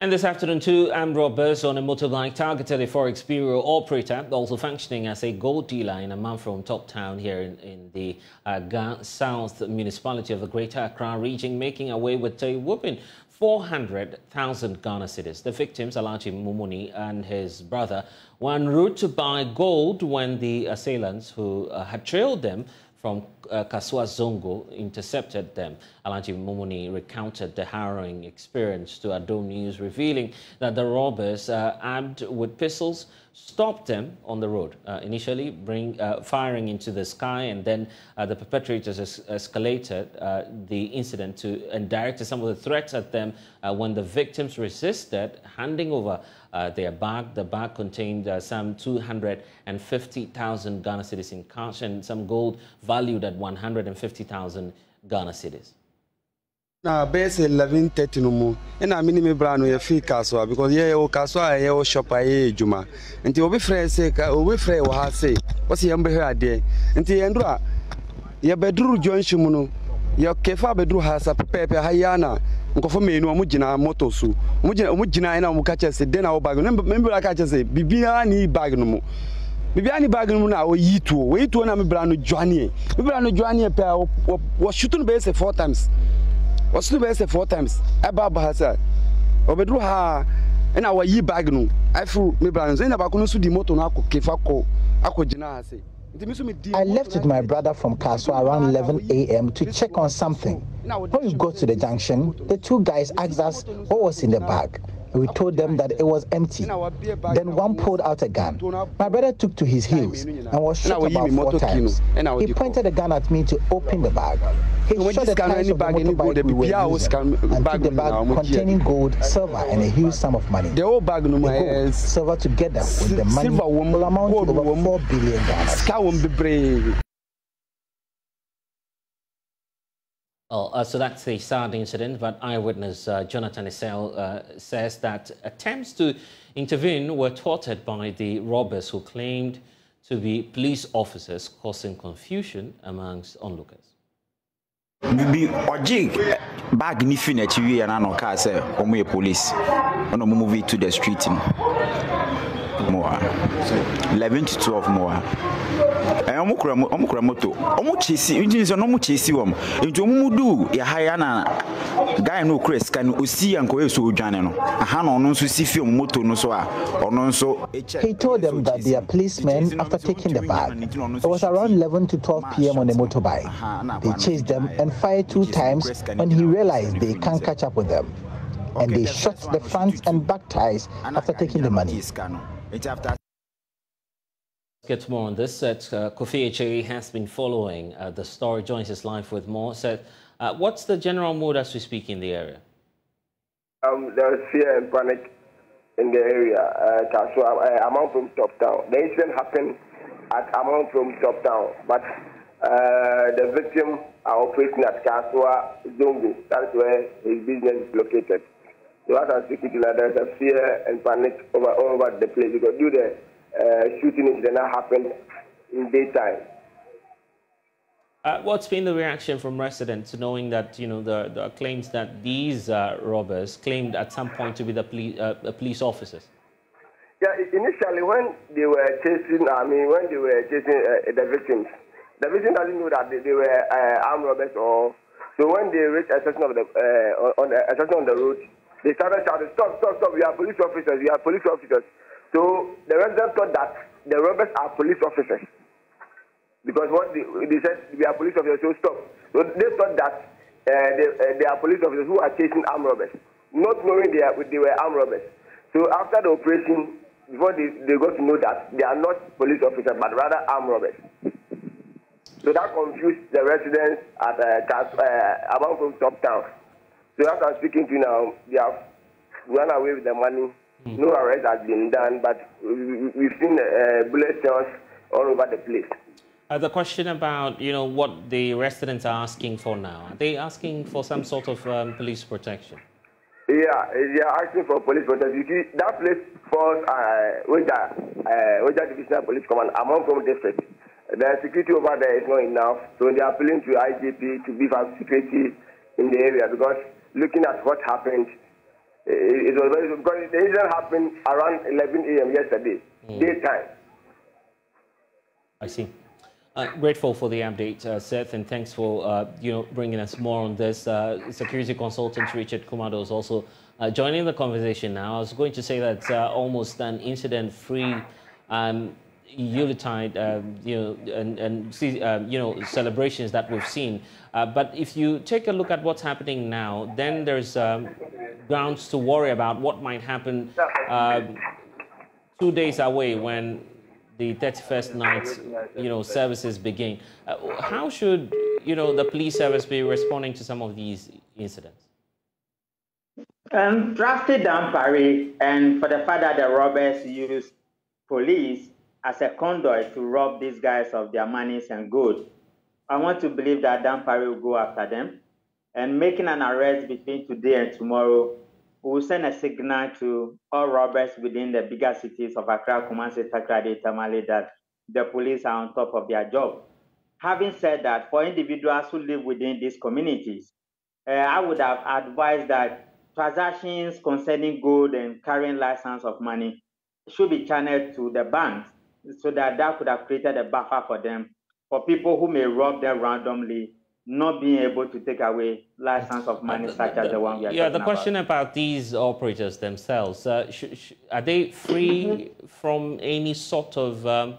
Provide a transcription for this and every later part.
And this afternoon, two armed robbers on a motorbike targeted a Forex Bureau operator, also functioning as a gold dealer in Amanfrom top town here in the South municipality of the Greater Accra region, making away with a whopping 400,000 Ghana cedis. The victims, Alaji Mumuni and his brother, were en route to buy gold when the assailants who had trailed them from Kasua Zongo intercepted them. Alaji Mumuni recounted the harrowing experience to Adom News, revealing that the robbers, armed with pistols, stopped them on the road, initially firing into the sky, and then the perpetrators escalated the incident and directed some of the threats at them when the victims resisted, handing over their bag. The bag contained some 250,000 Ghana cedis in cash and some gold valued at 150,000 Ghana cedis. Na base 11:30 no mu na mini me bra no ye fi kaso because ye o kaso a ye o shop aye ejuma nti obi frɛ se ka obi frɛ wo ha se wo se ye mbehwe ade nti ye ndura ye beduru junction mu no ye kefa beduru ha sa pepe ha yana nkofo menu omu gina moto su omu gina ina omu ka chese den na wo bag no me bra ka chese bibia ni bag no mu bibia ni bag no mu na o yituo na me bra no dwane pe wo shoot no be say 4 times. Was to be 4 times. Abba Bahasa. Obedru ha and our ye bag no. I flew me brands in about the motor nako kefako ako jina say. I left with my brother from Kaswa around 11 a.m. to check on something. When we got to the junction, the two guys asked us what was in the bag. We told them that it was empty. Then one pulled out a gun. My brother took to his heels and was shot about 4 times. He pointed a gun at me to open the bag. He shot the tires of the motorbike we were using and took the bag containing gold, silver, and a huge sum of money. The gold, silver together with the money will amount to over 4 billion Ghana. Well, so that's a sad incident, but eyewitness Jonathan Essel says that attempts to intervene were thwarted by the robbers who claimed to be police officers, causing confusion amongst onlookers. Bibi oji bag ni fi na chiwi na no car say omo police ono move to the street more 11 to 12 more omo kura moto omo chesi engine so no mo chesi wom nti omo du ya haya na guy no crest kan osi anko eso odwane no aha no no so si fi omo moto no so a ono so. He told them that they are policemen after taking the bag. It was around 11 to 12 p.m. on a motorbike. They chased them and fired 2 times when he realized they can't catch up with them. And they shot the front and back tires after taking the money. Let's get more on this. Kofi Echeri has been following the story, joins us live with more. What's the general mood as we speak in the area? There's fear and panic in the area. Amanfrom top town. The incident happened at Amanfrom top town, but the victims are operating at Kasua Zongo. That's where his business is located. So as I'm speaking to there's a fear and panic all over the place because due to shooting incident that happened in daytime. What's been the reaction from residents knowing that, you know, the claims that these robbers claimed at some point to be the police officers? Yeah, initially when they were chasing, the victims doesn't know that they were armed robbers or. So when they reached a section of the on the road, they started shouting, "Stop! Stop! Stop! We are police officers! We are police officers!" So the residents thought that the robbers are police officers because what they said, we are police officers. So stop! So they thought that they are police officers who are chasing armed robbers, not knowing they were armed robbers. So after the operation, before they got to know that they are not police officers but rather armed robbers. So that confused the residents at Amanfrom top town. So as I'm speaking to you now, they have run away with the money. No arrest has been done, but we've seen bullet shells all over the place. The question about, you know, what the residents are asking for now. Are they asking for some sort of police protection? Yeah, they are asking for police protection. You see, that place falls Oja Divisional Police Command, Amanfrom District. The security over there is not enough, so they are appealing to IGP to beef up security in the area because looking at what happened, It was very, because the incident happened around 11 a.m. yesterday, daytime. I see. Grateful for the update, Seth, and thanks for bringing us more on this. Security consultant Richard Kumado is also joining the conversation now. I was going to say that almost an incident-free Yuletide, celebrations that we've seen. But if you take a look at what's happening now, then there's grounds to worry about what might happen 2 days away when the 31st night, services begin. How should, the police service be responding to some of these incidents? Drafted down Paris, and for the fact that the robbers use police as a conduit to rob these guys of their monies and goods, I want to believe that Dan Paris will go after them, and making an arrest between today and tomorrow will send a signal to all robbers within the bigger cities of Accra, Kumasi, Takoradi, Tamale that the police are on top of their job. Having said that, for individuals who live within these communities, I would have advised that transactions concerning gold and carrying license of money should be channeled to the banks so that could have created a buffer for them, for people who may rob them randomly, not being able to take away license of money such as the one we are talking about. The question about these operators themselves, are they free from any sort of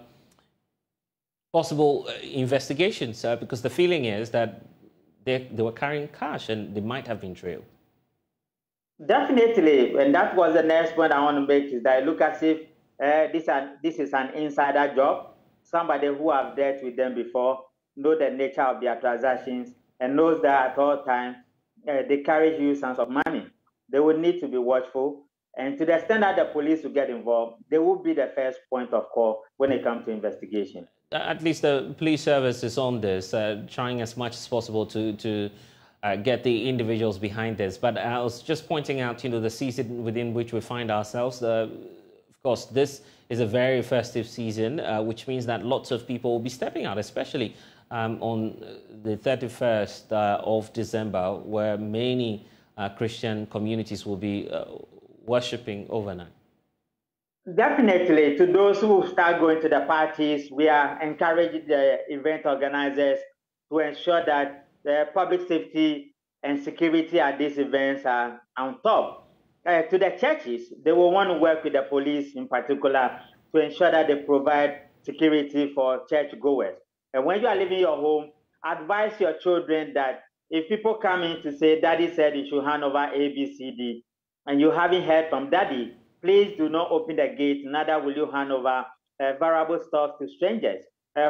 possible investigations? Because the feeling is that they were carrying cash and they might have been trailed. Definitely, and that was the next point I want to make, is that look as if this is an insider job. Somebody who have dealt with them before, know the nature of their transactions, and knows that at all times they carry huge sums of money. They will need to be watchful, and to the extent that the police will get involved, they will be the first point of call when it comes to investigation. At least the police service is on this, trying as much as possible to get the individuals behind this. But I was just pointing out, the season within which we find ourselves. Of course, this is a very festive season, which means that lots of people will be stepping out, especially on the 31st of December, where many Christian communities will be worshipping overnight. Definitely. To those who start going to the parties, we are encouraging the event organizers to ensure that the public safety and security at these events are on top. To the churches, they will want to work with the police in particular to ensure that they provide security for church goers. And when you are leaving your home, advise your children that if people come in to say, Daddy said you should hand over A, B, C, D, and you haven't heard from Daddy, please do not open the gate, neither will you hand over valuable stuff to strangers.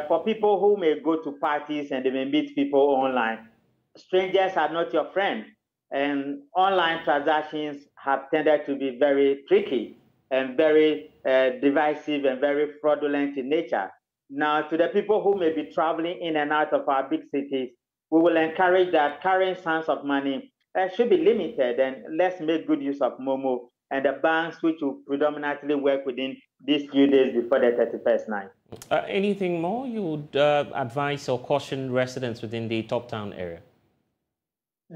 For people who may go to parties and they may meet people online, strangers are not your friend. And online transactions have tended to be very tricky and very divisive and very fraudulent in nature. Now, to the people who may be traveling in and out of our big cities, we will encourage that carrying sums of money should be limited, and let's make good use of Momo and the banks, which will predominantly work within these few days before the 31st night. Anything more you would advise or caution residents within the Top Town area?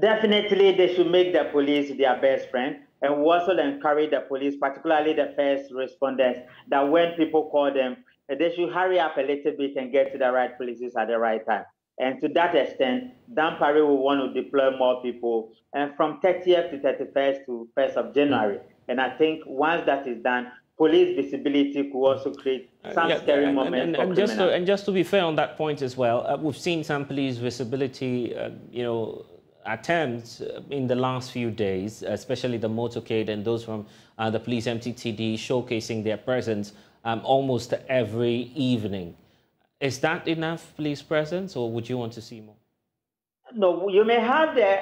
Definitely, they should make the police their best friend, and we also encourage the police, particularly the first responders, that when people call them, they should hurry up a little bit and get to the right places at the right time. And to that extent, Dan Paris will want to deploy more people, and from 30th to 31st to 1st of January. And I think once that is done, police visibility could also create some scary moments. And just to be fair on that point as well, we've seen some police visibility, attempts in the last few days, especially the motorcade and those from the police MTTD showcasing their presence almost every evening. Is that enough police presence, or would you want to see more? No, you may have the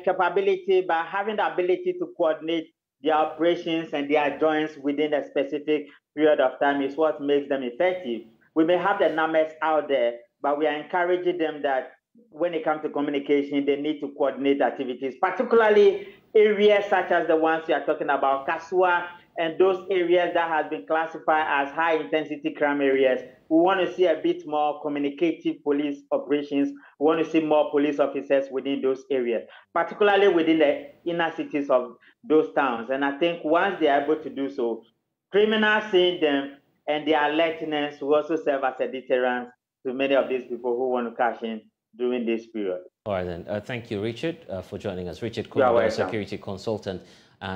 capability, but having the ability to coordinate their operations and their joints within a specific period of time is what makes them effective. We may have the numbers out there, but we are encouraging them that when it comes to communication, they need to coordinate activities, particularly areas such as the ones we are talking about, Kasua and those areas that have been classified as high-intensity crime areas. We want to see a bit more communicative police operations. We want to see more police officers within those areas, particularly within the inner cities of those towns. And I think once they are able to do so, criminals seeing them and their alertness will also serve as a deterrent to many of these people who want to cash in during this period. All right, then. Thank you, Richard, for joining us. Richard Kumar, security consultant,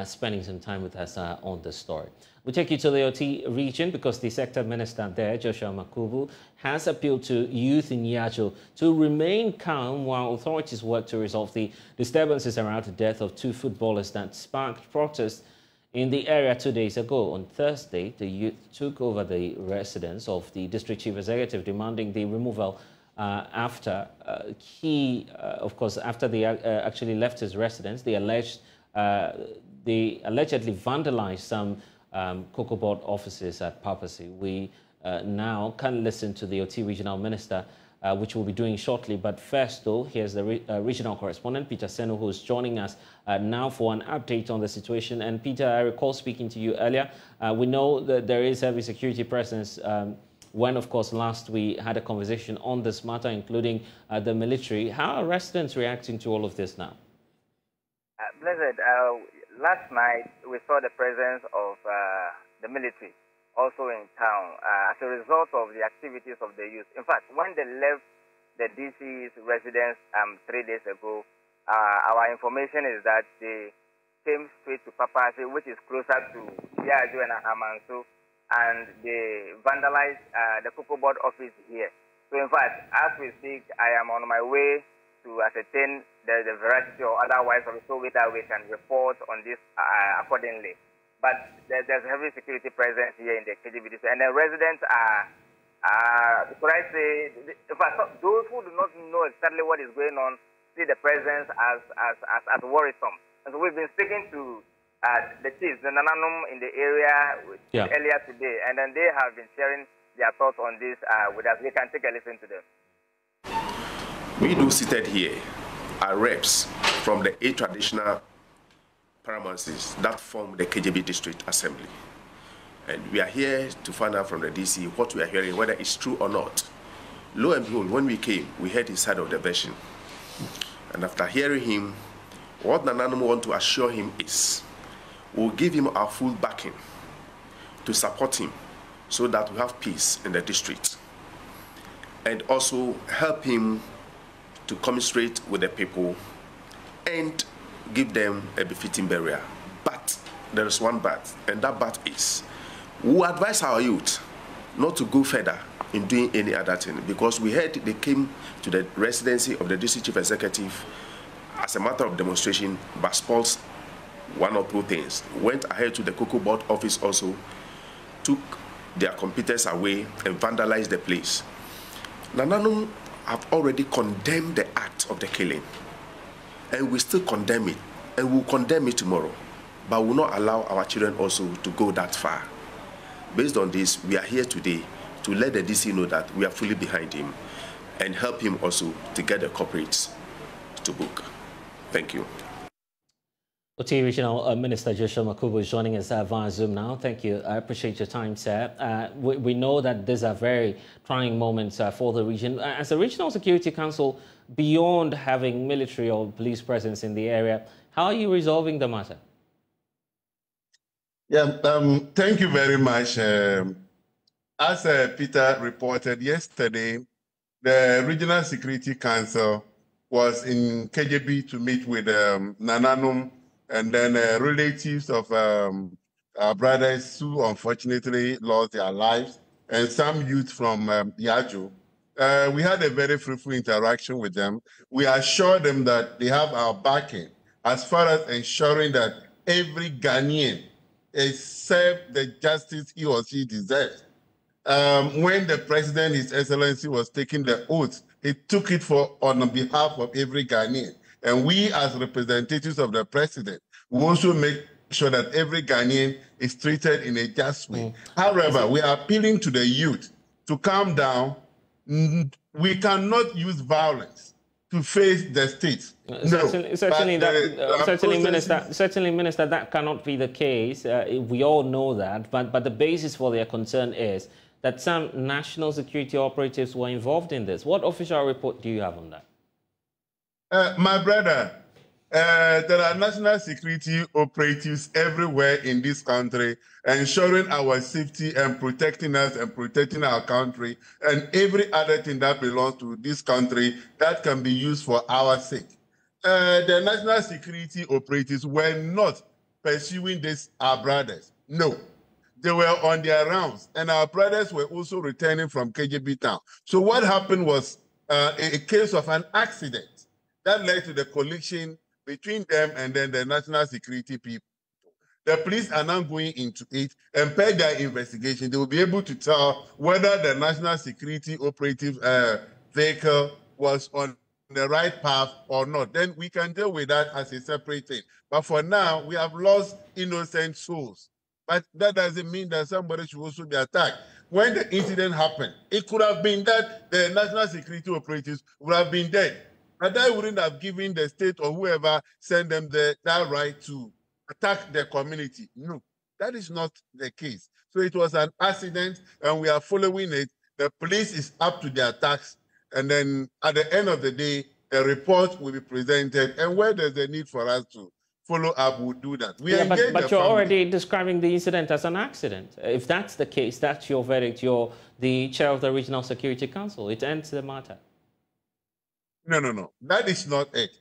spending some time with us on this story. We'll take you to the OT region because the sector minister there, Joshua Makubu, has appealed to youth in Yajo to remain calm while authorities work to resolve the disturbances around the death of 2 footballers that sparked protests in the area 2 days ago. On Thursday, the youth took over the residence of the district chief executive, demanding the removal after after they actually left his residence. They allegedly vandalized some cocoa board offices at Papasi. We now can listen to the OT regional minister, which we'll be doing shortly. But first, though, here's the regional correspondent, Peter Senu, who's joining us now for an update on the situation. And Peter, I recall speaking to you earlier. We know that there is heavy security presence when, of course, last we had a conversation on this matter, including the military. How are residents reacting to all of this now? Blessed, last night we saw the presence of the military also in town as a result of the activities of the youth. In fact, when they left the DC's residence 3 days ago, our information is that they came straight to Papasi, which is closer to Yajo and Amanfrom, and they vandalized the cocoa board office here. So in fact, as we speak, I am on my way to ascertain the veracity or otherwise so that we can report on this accordingly. But there's heavy security presence here in the KGB, and the residents could I say, in fact, those who do not know exactly what is going on see the presence as worrisome. And so we've been speaking to the chiefs, the Nananum in the area earlier today, and then they have been sharing their thoughts on this with us. We can take a listen to them. We do seated here are reps from the 8 traditional paramouncies that form the KJB District Assembly. And we are here to find out from the DC what we are hearing, whether it's true or not. Lo and behold, when we came, we heard his side of the version. And after hearing him, what Nananum want to assure him is, we'll give him our full backing to support him so that we have peace in the district. And also help him to commiserate with the people and give them a befitting burial. But there is one but, and that but is, we advise our youth not to go further in doing any other thing, because we heard they came to the residency of the district chief executive as a matter of demonstration, but spoils one or two things. Went ahead to the cocoa board office also, took their computers away and vandalized the place. Nananum have already condemned the act of the killing, and we still condemn it, and we'll condemn it tomorrow, but will not allow our children also to go that far. Based on this, we are here today to let the DC know that we are fully behind him and help him also to get the corporates to book. Thank you. OT Regional Minister Joshua Makubu is joining us via Zoom now. Thank you. I appreciate your time, sir. We know that these are very trying moments for the region. As a Regional Security Council, beyond having military or police presence in the area, how are you resolving the matter? Yeah, thank you very much. As Peter reported yesterday, the Regional Security Council was in KJB to meet with Nananum and then relatives of our brothers who unfortunately lost their lives, and some youth from Yajo. We had a very fruitful interaction with them. We assured them that they have our backing as far as ensuring that every Ghanaian is served the justice he or she deserves. When the President, His Excellency, was taking the oath, he took it on behalf of every Ghanaian. And we, as representatives of the President, we also make sure that every Ghanaian is treated in a just way. However, we are appealing to the youth to calm down. We cannot use violence to face the state. Certainly, Minister, that cannot be the case. We all know that, but the basis for their concern is that some national security operatives were involved in this. What official report do you have on that? My brother, there are national security operatives everywhere in this country, ensuring our safety and protecting us and protecting our country and every other thing that belongs to this country that can be used for our sake. The national security operatives were not pursuing our brothers. No. They were on their rounds, and our brothers were also returning from KJB town. So what happened was a case of an accident that led to the collision between them and then the national security people. The police are now going into it, and per their investigation, they will be able to tell whether the national security operative vehicle was on the right path or not. Then we can deal with that as a separate thing. But for now, we have lost innocent souls. But that doesn't mean that somebody should also be attacked. When the incident happened, it could have been that the national security operatives would have been dead. But that wouldn't have given the state or whoever sent them that right to attack the community. No, that is not the case. So it was an accident, and we are following it. The police is up to their task, and then at the end of the day, a report will be presented, and where there's a need for us to follow up, we'll do that. But you're already describing the incident as an accident. If that's the case, that's your verdict. You're the chair of the Regional Security Council. It ends the matter. No. That is not it.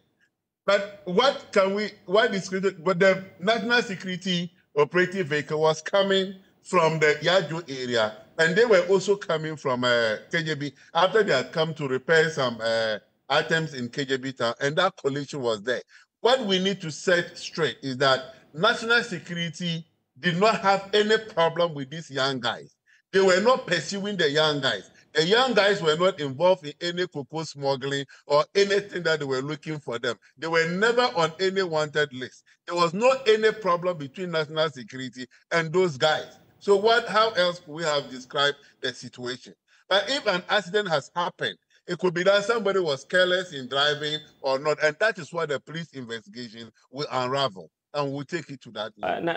But but the national security operative vehicle was coming from the Yaju area, and they were also coming from KJB after they had come to repair some items in KJB town, and that collision was there. What we need to set straight is that national security did not have any problem with these young guys. They were not pursuing the young guys. The young guys were not involved in any cocoa smuggling or anything that they were looking for them. They were never on any wanted list. There was not any problem between national security and those guys. So how else could we have described the situation? But if an accident has happened, it could be that somebody was careless in driving or not, and that is what the police investigation will unravel. And we'll take it to that.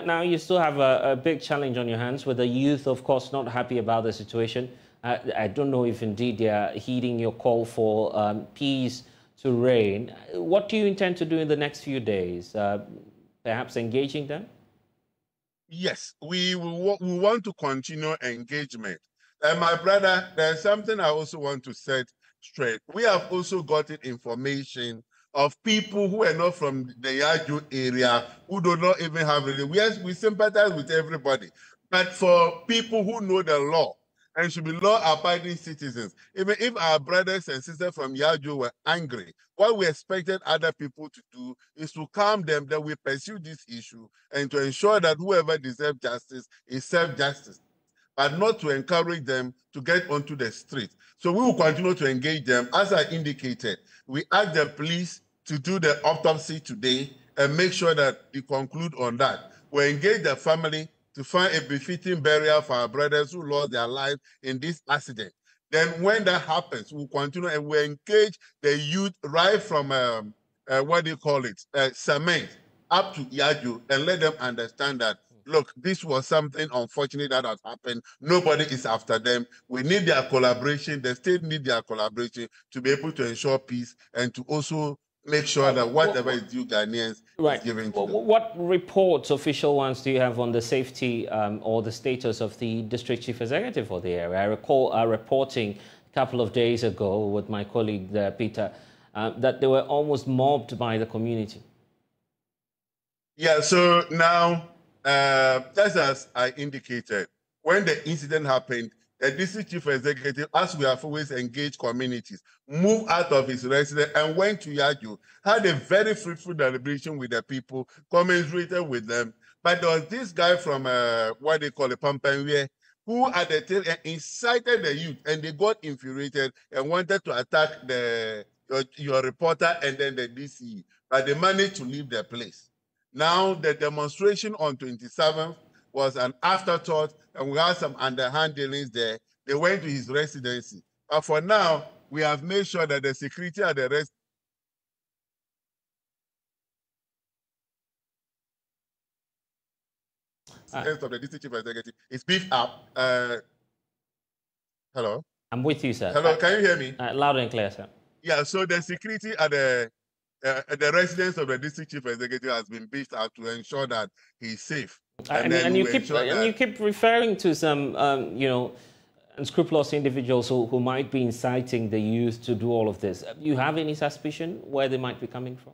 Now, you still have a big challenge on your hands with the youth, of course, not happy about the situation. I don't know if indeed they are heeding your call for peace to reign. What do you intend to do in the next few days? Perhaps engaging them? Yes, we want to continue engagement. And my brother, there's something I also want to set straight. We have also gotten information of people who are not from the Yaju area, who do not even have religion. Yes, we sympathize with everybody. But for people who know the law and should be law-abiding citizens, even if our brothers and sisters from Yaju were angry, what we expected other people to do is to calm them, that we pursue this issue and to ensure that whoever deserves justice is served justice, but not to encourage them to get onto the street. So we will continue to engage them. As I indicated, we ask the police to do the autopsy today and make sure that we conclude on that. We engage the family to find a befitting burial for our brothers who lost their lives in this accident. Then when that happens, we'll continue and we engage the youth right from, cement up to Yaju, and let them understand that, look, this was something unfortunate that has happened. Nobody is after them. We need their collaboration. The state needs their collaboration to be able to ensure peace and to also make sure that whatever is due Ghanaians is given to them. What reports, official ones, do you have on the safety or the status of the district chief executive for the area? I recall reporting a couple of days ago with my colleague Peter that they were almost mobbed by the community. Yeah, so now, just as I indicated, when the incident happened, the district chief executive, as we have always engaged communities, moved out of his residence and went to Yaju, had a very fruitful deliberation with the people, commiserated with them. But there was this guy from Pampanwe, who at the tail end incited the youth, and they got infuriated and wanted to attack your reporter and then the DCE. But they managed to leave the place. Now, the demonstration on 27th was an afterthought, and we had some underhand dealings there. They went to his residency. But for now, we have made sure that the security at the residence of the district chief executive is beefed up. Hello? I'm with you, sir. Hello, can you hear me? Loud and clear, sir. Yeah, so the security at the residence of the district chief executive has been beefed up to ensure that he's safe. And you keep referring to some, unscrupulous individuals who might be inciting the youth to do all of this. You have any suspicion where they might be coming from?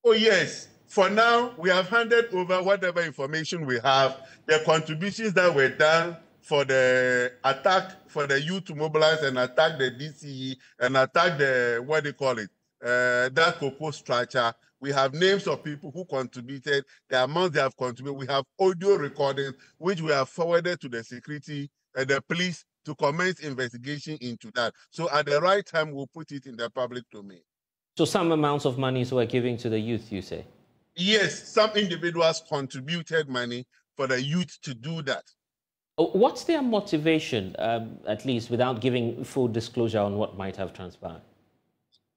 Oh, yes. For now, we have handed over whatever information we have, the contributions that were done for the attack, for the youth to mobilize and attack the DCE and attack the, what they call it, that cocoa structure. We have names of people who contributed, the amount they have contributed. We have audio recordings, which we have forwarded to the security and the police to commence investigation into that. So at the right time, we'll put it in the public domain. So some amounts of money were giving to the youth, you say? Yes, some individuals contributed money for the youth to do that. What's their motivation, at least without giving full disclosure on what might have transpired?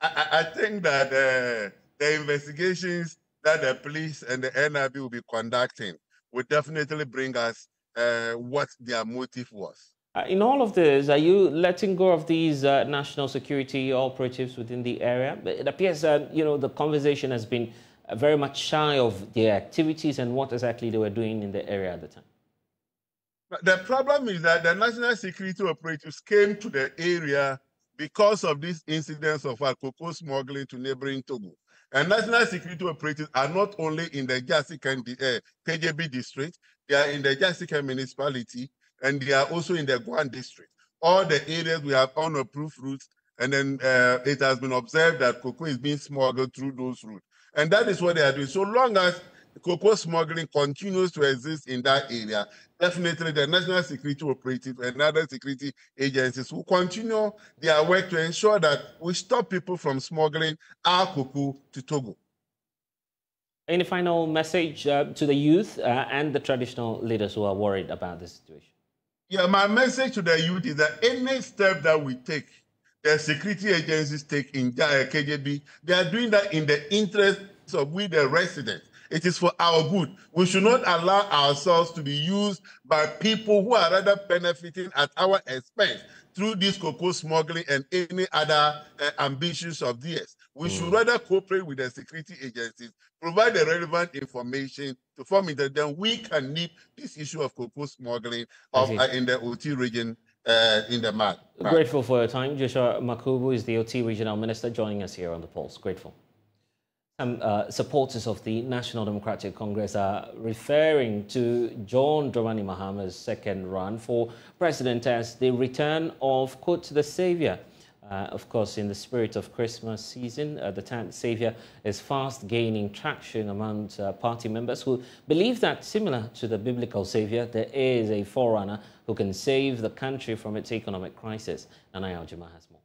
I think that the investigations that the police and the NIB will be conducting will definitely bring us what their motive was. In all of this, are you letting go of these national security operatives within the area? It appears that, the conversation has been very much shy of their activities and what exactly they were doing in the area at the time. The problem is that the national security operatives came to the area because of these incidents of cocoa smuggling to neighboring Togo. And national security operatives are not only in the KJB district, they are in the Jasika municipality, and they are also in the Guan district. All the areas we have unapproved routes, and then it has been observed that cocoa is being smuggled through those routes. And that is what they are doing. So long as cocoa smuggling continues to exist in that area, definitely the national security operatives and other security agencies will continue their work to ensure that we stop people from smuggling our cocoa to Togo. Any final message to the youth and the traditional leaders who are worried about this situation? Yeah, my message to the youth is that any step that we take, the security agencies take in KJB, they are doing that in the interest of we, the residents. It is for our good. We should not allow ourselves to be used by people who are rather benefiting at our expense through this cocoa smuggling and any other ambitions of theirs. We should rather cooperate with the security agencies, provide the relevant information to form it, then we can nip this issue of cocoa smuggling in the OT region in the mud. Grateful for your time. Joshua Makubu is the OT Regional Minister joining us here on The Pulse. Grateful. Some supporters of the National Democratic Congress are referring to John Dramani Mahama's second run for president as the return of, quote, the savior. Of course, in the spirit of Christmas season, the term savior is fast gaining traction among party members who believe that, similar to the biblical savior, there is a forerunner who can save the country from its economic crisis. Nanaya Ojima has more.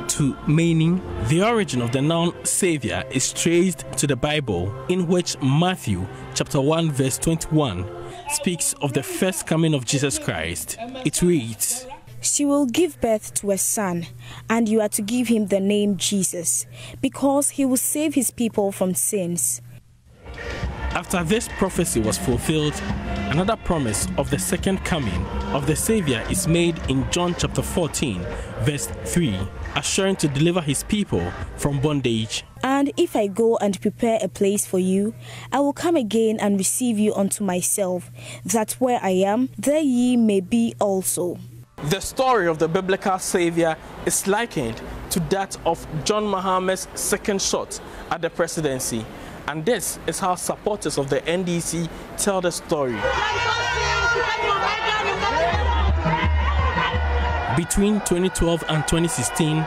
To meaning, the origin of the noun savior is traced to the Bible, in which Matthew chapter 1 verse 21 speaks of the first coming of Jesus Christ. It reads, "She will give birth to a son, and you are to give him the name Jesus, because he will save his people from sins." After this prophecy was fulfilled, another promise of the second coming of the Savior is made in John chapter 14, verse 3, assuring to deliver his people from bondage. "And if I go and prepare a place for you, I will come again and receive you unto myself, that where I am, there ye may be also." The story of the biblical Savior is likened to that of John Mahama's second shot at the presidency. And this is how supporters of the NDC tell the story. Between 2012 and 2016,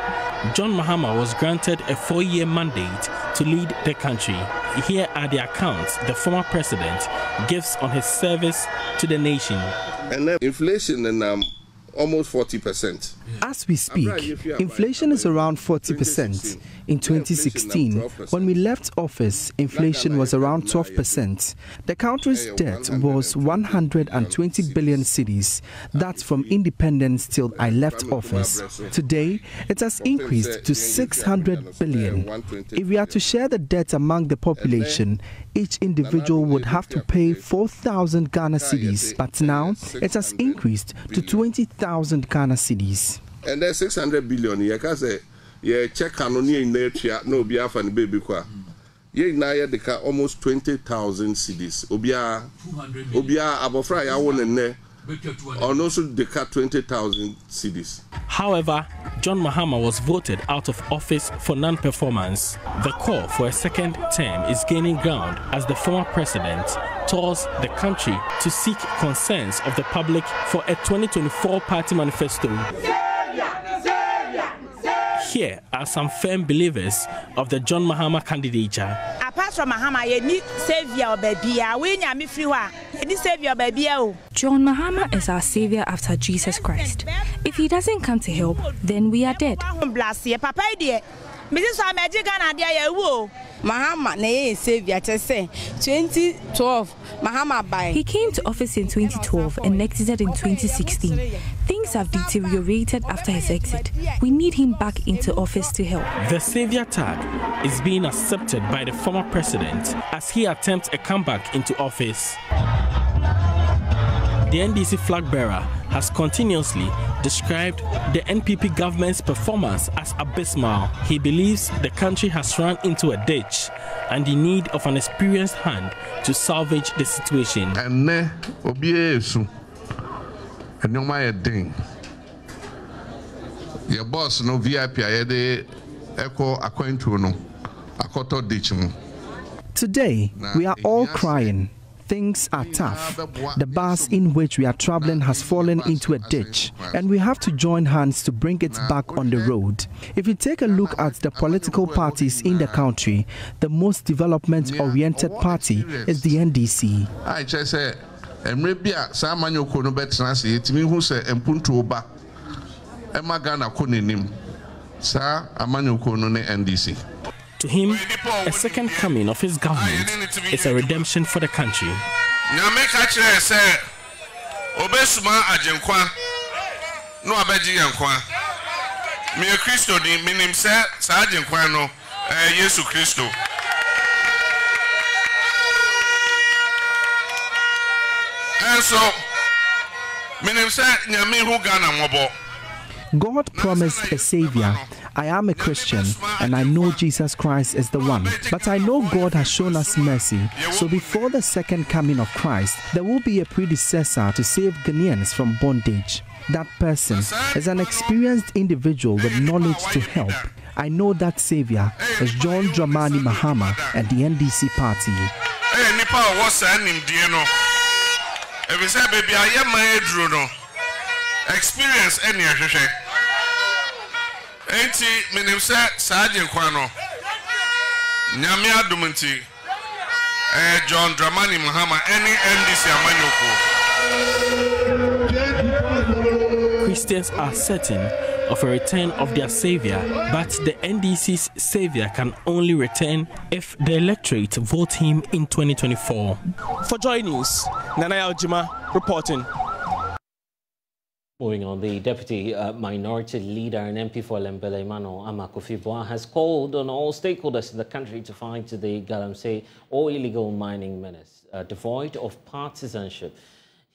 John Mahama was granted a 4-year mandate to lead the country. Here are the accounts the former president gives on his service to the nation. And inflation and almost 40%. As we speak, inflation is around 40%. In 2016, when we left office, inflation was around 12%. The country's debt was 120 billion cedis. That's from independence till I left office. Today, it has increased to 600 billion. If we are to share the debt among the population, each individual would have to pay 4,000 Ghana cedis, but now it has increased to 20,000 Ghana cedis. And there's 600 billion. You can say, yeah, check on no biafra and baby kwa. Yeah, now you almost 20,000 cedis. Obia abofra ya won ne. And also they cut 20,000 cedis. However, John Mahama was voted out of office for non-performance. The call for a second term is gaining ground as the former president tours the country to seek concerns of the public for a 2024 party manifesto. Here are some firm believers of the John Mahama candidature. Apart from Mahama, you need savior, baby. We need me free. You need savior, baby. John Mahama is our savior after Jesus Christ. If he doesn't come to help, then we are dead. Mahama na savior to say 2012 Mahama by. He came to office in 2012 and exited in 2016. Things have deteriorated after his exit. We need him back into office to help. The savior tag is being accepted by the former president as he attempts a comeback into office. The NDC flag bearer has continuously described the NPP government's performance as abysmal. He believes the country has run into a ditch and in need of an experienced hand to salvage the situation. Your boss no VIP echo Today, we are all crying. Things are tough. The bus in which we are traveling has fallen into a ditch, and we have to join hands to bring it back on the road. If you take a look at the political parties in the country, the most development-oriented party is the NDC. I just say, Emrebia, Samanyo Kono Betnasi, Timihu say, Empuntuba, Emagana Koninim, Sa Amanyo Kono NDC. To him, a second coming of his government is a redemption for the country. Obesuma ajenkwa no abeji yankwa me Kristo di minim se sa ajenkwa no Yesu Kristo. And so minim se nyame hu Ghana mobo. God promised a savior. I am a Christian and I know Jesus Christ is the one. But I know God has shown us mercy. So before the second coming of Christ, there will be a predecessor to save Ghanaians from bondage. That person is an experienced individual with knowledge to help. I know that savior is John Dramani Mahama and the NDC party. Experience any Enti minim se saje kwano nyame adumunti John Dramani Mahama any NDC amanyoko. Christians are certain of a return of their savior, but the NDC's savior can only return if the electorate vote him in 2024. For Joy News, Nanaya Ojima reporting. Moving on, the Deputy Minority Leader and MP for Lembele, Emmanuel Amakufibwa, has called on all stakeholders in the country to fight the Galamsey or illegal mining menace, devoid of partisanship.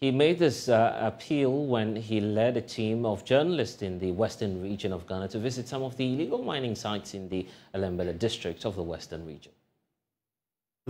He made this appeal when he led a team of journalists in the western region of Ghana to visit some of the illegal mining sites in the Lembele district of the western region.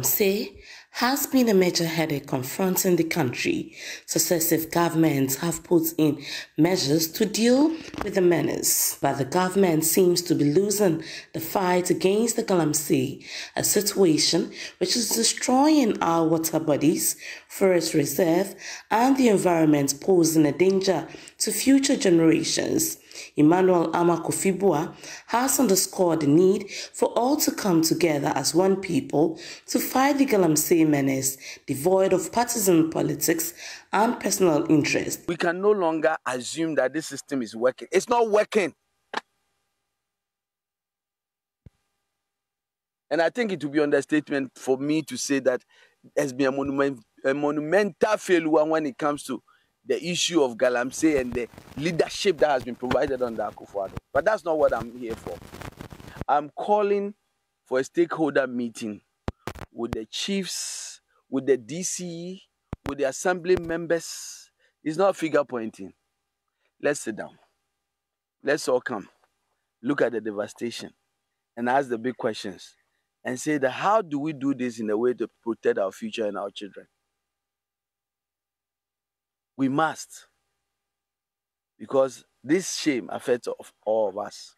Say has been a major headache confronting the country. Successive governments have put in measures to deal with the menace, but the government seems to be losing the fight against the Galamsey, a situation which is destroying our water bodies, forest reserve, and the environment, posing a danger to future generations. Emmanuel Amakofibua has underscored the need for all to come together as one people to fight the Galamsey menace, devoid of partisan politics and personal interest. We can no longer assume that this system is working. It's not working. And I think it would be an understatement for me to say that there's been a monumental failure when it comes to the issue of Galamsey and the leadership that has been provided under Akufo-Addo. But that's not what I'm here for. I'm calling for a stakeholder meeting with the chiefs, with the DCE, with the assembly members. It's not figure pointing. Let's sit down. Let's all come. Look at the devastation and ask the big questions and say that how do we do this in a way to protect our future and our children? We must, because this shame affects all of us.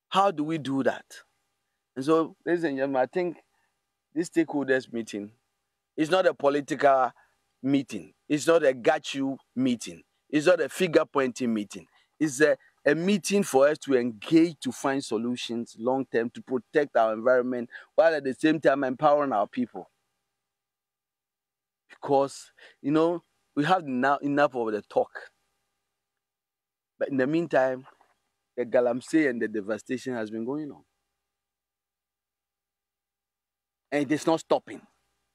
How do we do that? And so, ladies and gentlemen, I think this stakeholders meeting is not a political meeting. It's not a got you meeting. It's not a figure pointing meeting. It's a meeting for us to engage to find solutions long term to protect our environment while at the same time empowering our people. Because, you know, we have now enough of the talk. But in the meantime, the Galamsey and the devastation has been going on. And it is not stopping.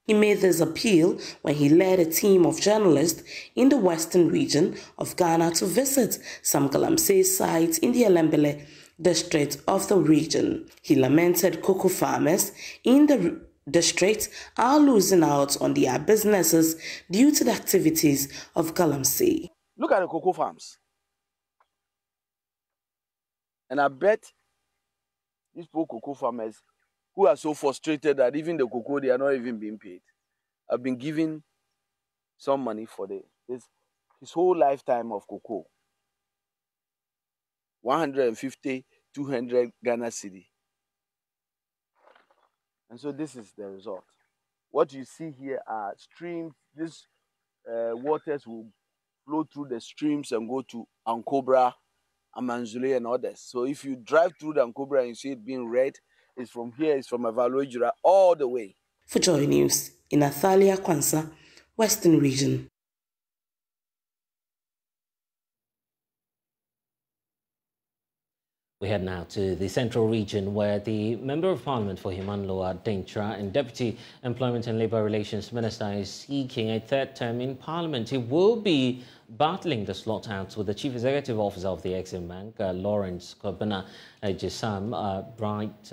He made this appeal when he led a team of journalists in the western region of Ghana to visit some Galamsey sites in the Elembele district of the region. He lamented cocoa farmers in the district are losing out on their businesses due to the activities of Galamsey. Look at the cocoa farms. And I bet these poor cocoa farmers who are so frustrated that even the cocoa, they are not even being paid, have been given some money for his whole lifetime of cocoa. 150, 200 Ghana cedi. And so this is the result. What you see here are streams. These waters will flow through the streams and go to Ankobra, Amanzule, and others. So if you drive through the Ankobra and you see it being red, it's from here, it's from Avaloijura, all the way. For Joy News, in Athalia Kwanza, Western Region. We head now to the Central Region, where the Member of Parliament for Himanloa Dentra and Deputy Employment and Labour Relations Minister is seeking a third term in Parliament. He will be battling the slot out with the Chief Executive Officer of the Exim Bank, Lawrence Kobina Jesam. Bright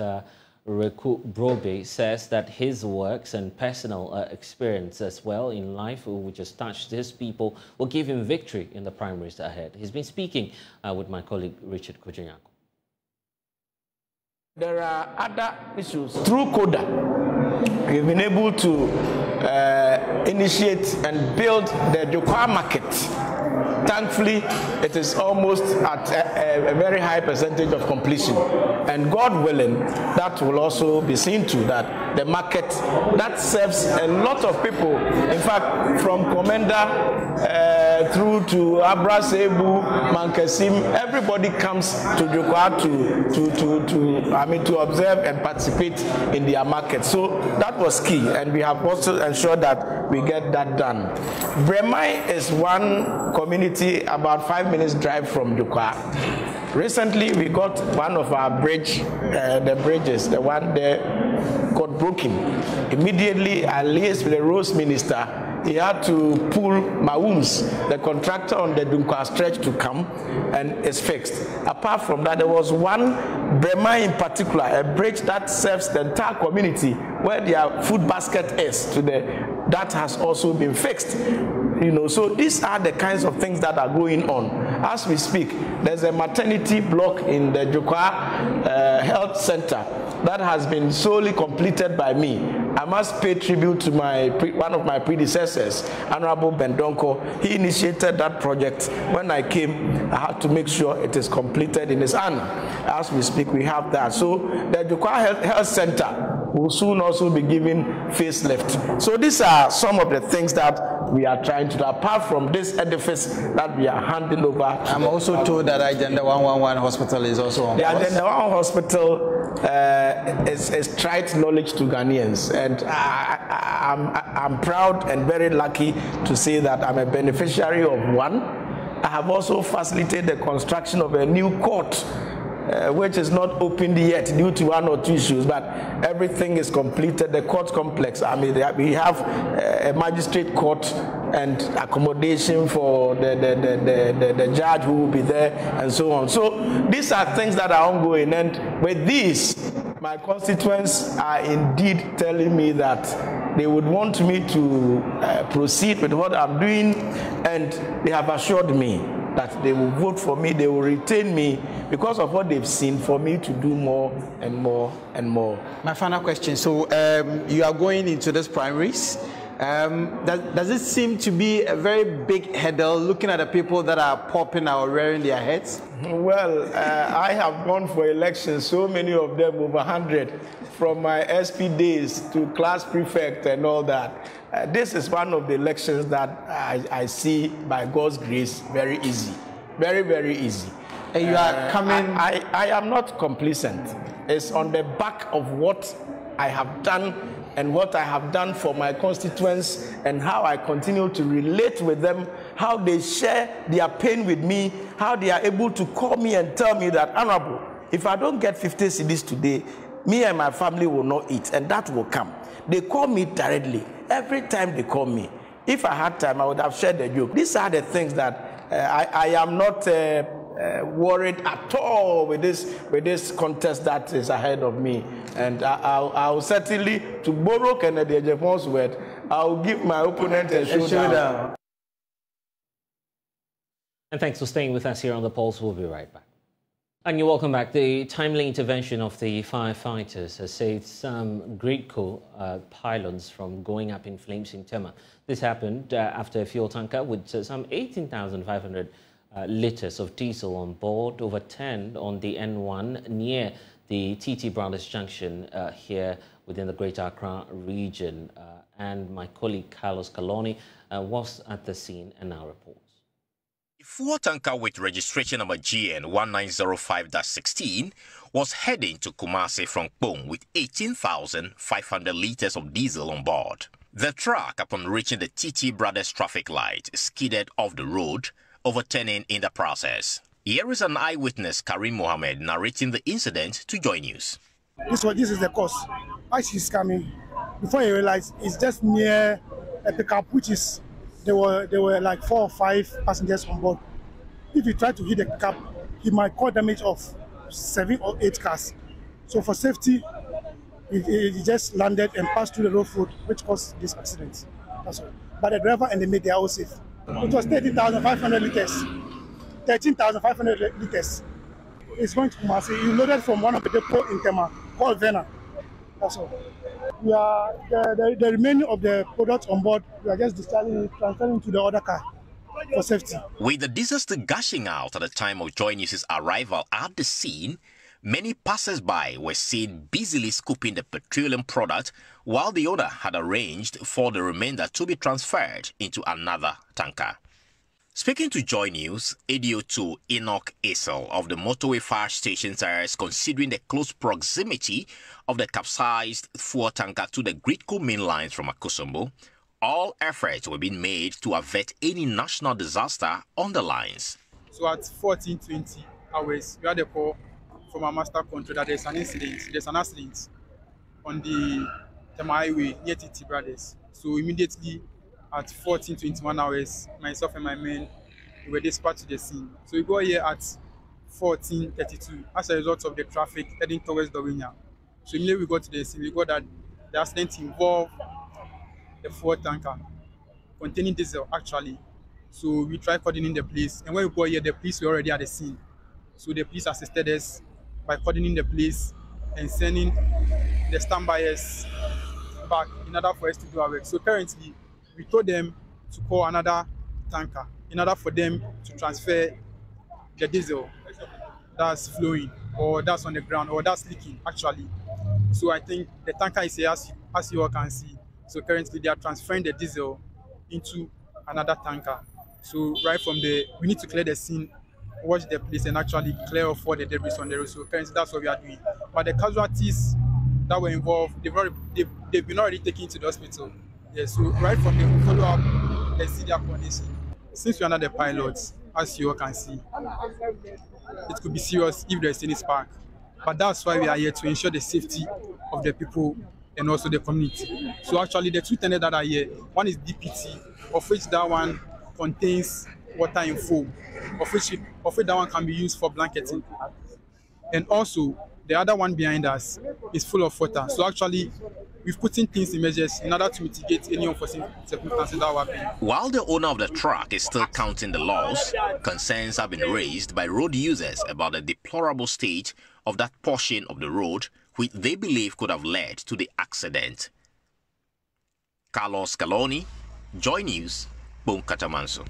Reku Brobe says that his works and personal experience as well in life, which has touched his people, will give him victory in the primaries ahead. He's been speaking with my colleague Richard Kojinyako. There are other issues. Through CODA, we've been able to initiate and build the Jokwa market. Thankfully, it is almost at a very high percentage of completion. And God willing, that will also be seen to that the market that serves a lot of people. In fact, from Commander through to Abra Sebu, Mankasim, everybody comes to Jokwa to observe and participate in their market. So that was key, and we have also ensured that we get that done. Bremai is one community about 5 minutes drive from Jokwa. Recently, we got one of our the bridges, the one there got broken. Immediately, I liaised with the roads minister. He had to pull Mawums, the contractor on the Dunkwa stretch, to come, and it's fixed. Apart from that, there was one Brema in particular, a bridge that serves the entire community where their food basket is that has also been fixed. You know, so these are the kinds of things that are going on. As we speak, there's a maternity block in the Jokwa Health Center that has been solely completed by me. I must pay tribute to one of my predecessors, Honorable Bendonko. He initiated that project. When I came, I had to make sure it is completed in his honor. As we speak, we have that. So the Jokwa Health Center will soon also be given facelift. So these are some of the things that we are trying to do, apart from this edifice that we are handing over. I'm also told that Agenda 111 Hospital is also on. The Agenda 111 Hospital is trite knowledge to Ghanaians, and I'm proud and very lucky to say that I'm a beneficiary of one. I have also facilitated the construction of a new court, which is not opened yet due to one or two issues, but everything is completed. The court complex, I mean, we have a magistrate court and accommodation for the judge who will be there and so on. So these are things that are ongoing, and with these, my constituents are indeed telling me that they would want me to proceed with what I'm doing, and they have assured me that they will vote for me, they will retain me because of what they've seen for me to do more and more and more. My final question, so you are going into these primaries. Does it seem to be a very big hurdle looking at the people that are popping or rearing their heads? Well, I have gone for elections, so many of them, over 100, from my SP days to class prefect and all that. This is one of the elections that I see, by God's grace, very easy. Very, very easy. And you are coming... I am not complacent. It's on the back of what I have done and what I have done for my constituents and how I continue to relate with them, how they share their pain with me, how they are able to call me and tell me that, Honorable, if I don't get 50 cedis today, me and my family will not eat, and that will come. They call me directly. Every time they call me. If I had time, I would have shared the joke. These are the things that I am not worried at all with this contest that is ahead of me, and I'll certainly, to borrow Kennedy Japan's word, I'll give my opponent a showdown. And thanks for staying with us here on The Pulse. We'll be right back. And you're welcome back. The timely intervention of the firefighters has saved some Great Coal pylons from going up in flames in Tema. This happened after a fuel tanker with some 18,500 litres of diesel on board overturned on the N1 near the TT Brothers Junction here within the Greater Accra region. And my colleague Carlos Caloni was at the scene and now reports. A fuel tanker with registration number GN 1905-16 was heading to Kumasi from Kpong with 18,500 litres of diesel on board. The truck, upon reaching the TT Brothers traffic light, skidded off the road, overturning in the process. Here is an eyewitness, Karim Mohammed, narrating the incident to Joy News. This is the cause. As she's coming, before you realize, it's just near a pickup, which is there were like 4 or 5 passengers on board. If you try to hit the pickup, he might cause damage of 7 or 8 cars. So for safety, he just landed and passed through the road, which caused this accident. That's all. But the driver and the mate, they are all safe. It was 13,500 litres. 13,500 litres. It's going to Kumasi. You loaded from one of the depots in Tema called Vena. That's all. We are the remaining of the products on board. We are just transferring to the other car for safety. With the disaster gushing out at the time of Joy News' arrival at the scene, many passers-by were seen busily scooping the petroleum product, while the owner had arranged for the remainder to be transferred into another tanker. Speaking to Joy News, ADO2 Enoch Isel of the Motorway Fire Station says considering the close proximity of the capsized fuel tanker to the Great Coal main lines from Akosombo, all efforts were being made to avert any national disaster on the lines. So at 14:20 hours, we had a call from our master control that there's an accident on the Tema Highway near TT Brothers. So immediately at 14:21 hours, myself and my men were dispatched to the scene. So we got here at 14:32 as a result of the traffic heading towards Dorinya. So immediately we got to the scene, we got that the accident involved the fuel tanker containing diesel actually. So we tried coordinating the police, and when we got here, the police were already at the scene. So the police assisted us by coordinating the police and sending the standbyers back in order for us to do our work. So currently, we told them to call another tanker in order for them to transfer the diesel that's flowing or that's on the ground or that's leaking actually So I think the tanker is here, as you all can see. So currently they are transferring the diesel into another tanker. So right from the, we need to clear the scene, watch the place, and actually clear off all the debris on the road. So currently that's what we are doing. But the casualties that were involved, they've been already taken to the hospital. Yeah, so right from the follow-up, they see their condition. Since we are not the pilots, as you all can see, it could be serious if there's any spark. But that's why we are here, to ensure the safety of the people and also the community. So actually the two tenders that are here, one is DPT, of which that one contains water in foam, of which that one can be used for blanketing. And also the other one behind us is full of water. So actually we've put in things in measures in order to mitigate any unforeseen circumstances that will happen. While the owner of the truck is still counting the loss, concerns have been raised by road users about the deplorable state of that portion of the road which they believe could have led to the accident. Carlos Caloni, Joy News, Bunkatamanso.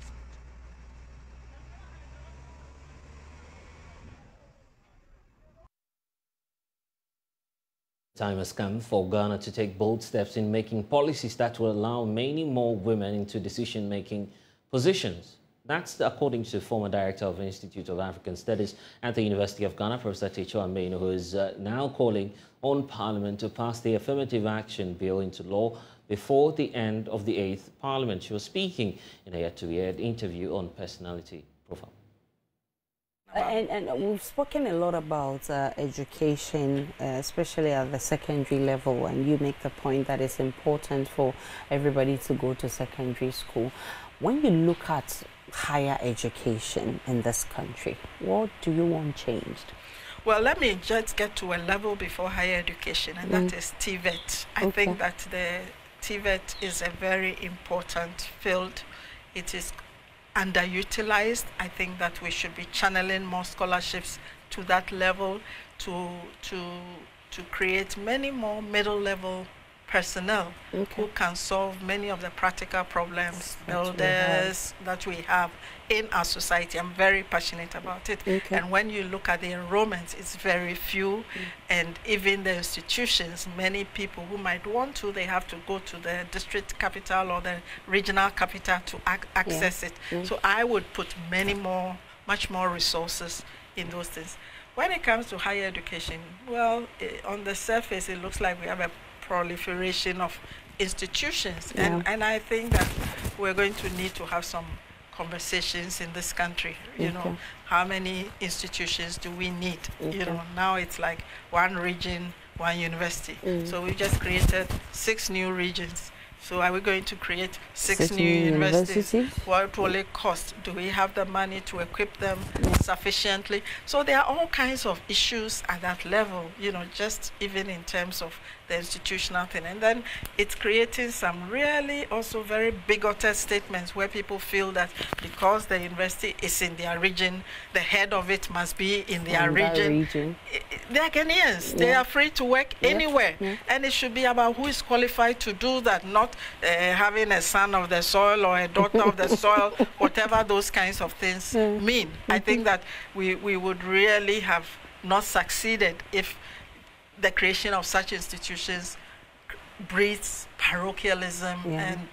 Time has come for Ghana to take bold steps in making policies that will allow many more women into decision-making positions. That's according to former director of the Institute of African Studies at the University of Ghana, Professor Techo Ameno, who is now calling on Parliament to pass the Affirmative Action Bill into law before the end of the 8th Parliament. She was speaking in a yet-to-be-aired interview on personality profile. And we've spoken a lot about education, especially at the secondary level, and you make the point that it's important for everybody to go to secondary school. When you look at higher education in this country, what do you want changed? Well, let me just get to a level before higher education, and that is TVET. I think that the TVET is a very important field. It is underutilized. I think that we should be channeling more scholarships to that level to create many more middle level personnel who can solve many of the practical problems, builders that we have in our society. I'm very passionate about it. And when you look at the enrollments, it's very few. And even the institutions, many people who might want to, they have to go to the district capital or the regional capital to access it. So I would put much more resources in those things. When it comes to higher education, well, on the surface, it looks like we have a proliferation of institutions, and I think that we're going to need to have some conversations in this country. You know, how many institutions do we need? You know, now it's like one region, one university. So we just created 6 new regions. So are we going to create 6 new universities? What will it cost? Do we have the money to equip them sufficiently? So there are all kinds of issues at that level, you know, just even in terms of the institutional thing. And then it's creating some really also very bigoted statements where people feel that because the university is in their region, the head of it must be in their region. They are Ghanaians. They are free to work anywhere. And it should be about who is qualified to do that, not having a son of the soil or a daughter of the soil, whatever those kinds of things mean. I think that we would really have not succeeded if the creation of such institutions breeds parochialism and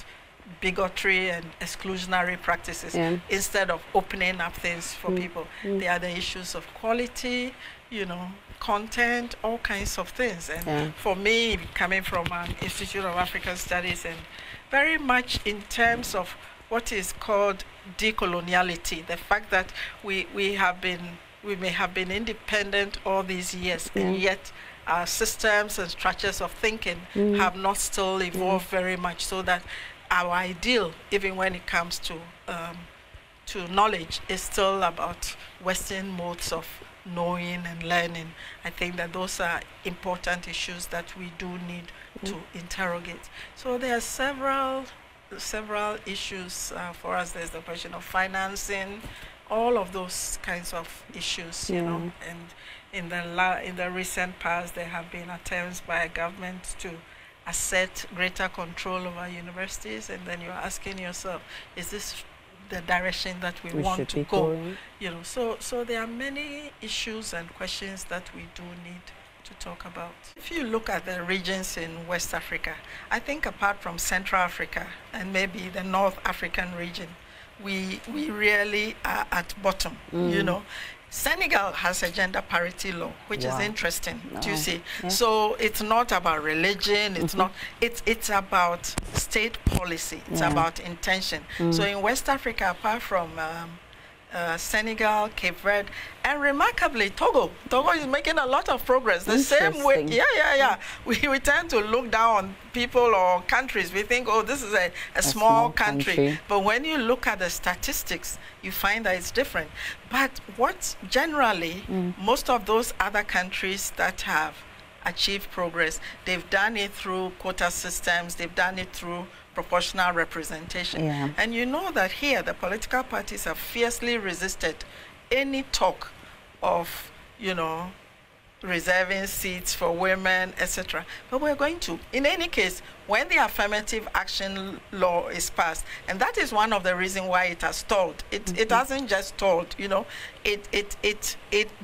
bigotry and exclusionary practices instead of opening up things for people. There are the issues of quality, you know, content, all kinds of things. And for me, coming from an Institute of African Studies, and very much in terms of what is called decoloniality, the fact that we may have been independent all these years, and yet our systems and structures of thinking have not still evolved very much, so that our ideal, even when it comes to knowledge, is still about Western modes of knowing and learning. I think that those are important issues that we do need to interrogate. So there are several issues for us. There's the question of financing, all of those kinds of issues, you know. And in the recent past, there have been attempts by government to assert greater control over universities, and then you're asking yourself, is this the direction that we want to go? You know, so there are many issues and questions that we do need to talk about. If you look at the regions in West Africa, I think apart from Central Africa and maybe the North African region, we really are at bottom, you know. Senegal has a gender parity law, which is interesting, do you see? Yeah. So it's not about religion, it's not, it's about state policy, it's about intention. So in West Africa, apart from Senegal, Cape Verde, and remarkably Togo is making a lot of progress. The same way, we tend to look down on people or countries. We think, oh, this is a small country. But when you look at the statistics, you find that it's different. But what generally, most of those other countries that have achieved progress, they've done it through quota systems, they've done it through proportional representation. And you know that here the political parties have fiercely resisted any talk of, you know, reserving seats for women, etc. But we're going to. In any case, when the affirmative action law is passed, and that is one of the reasons why it has stalled. It hasn't just stalled, you know, it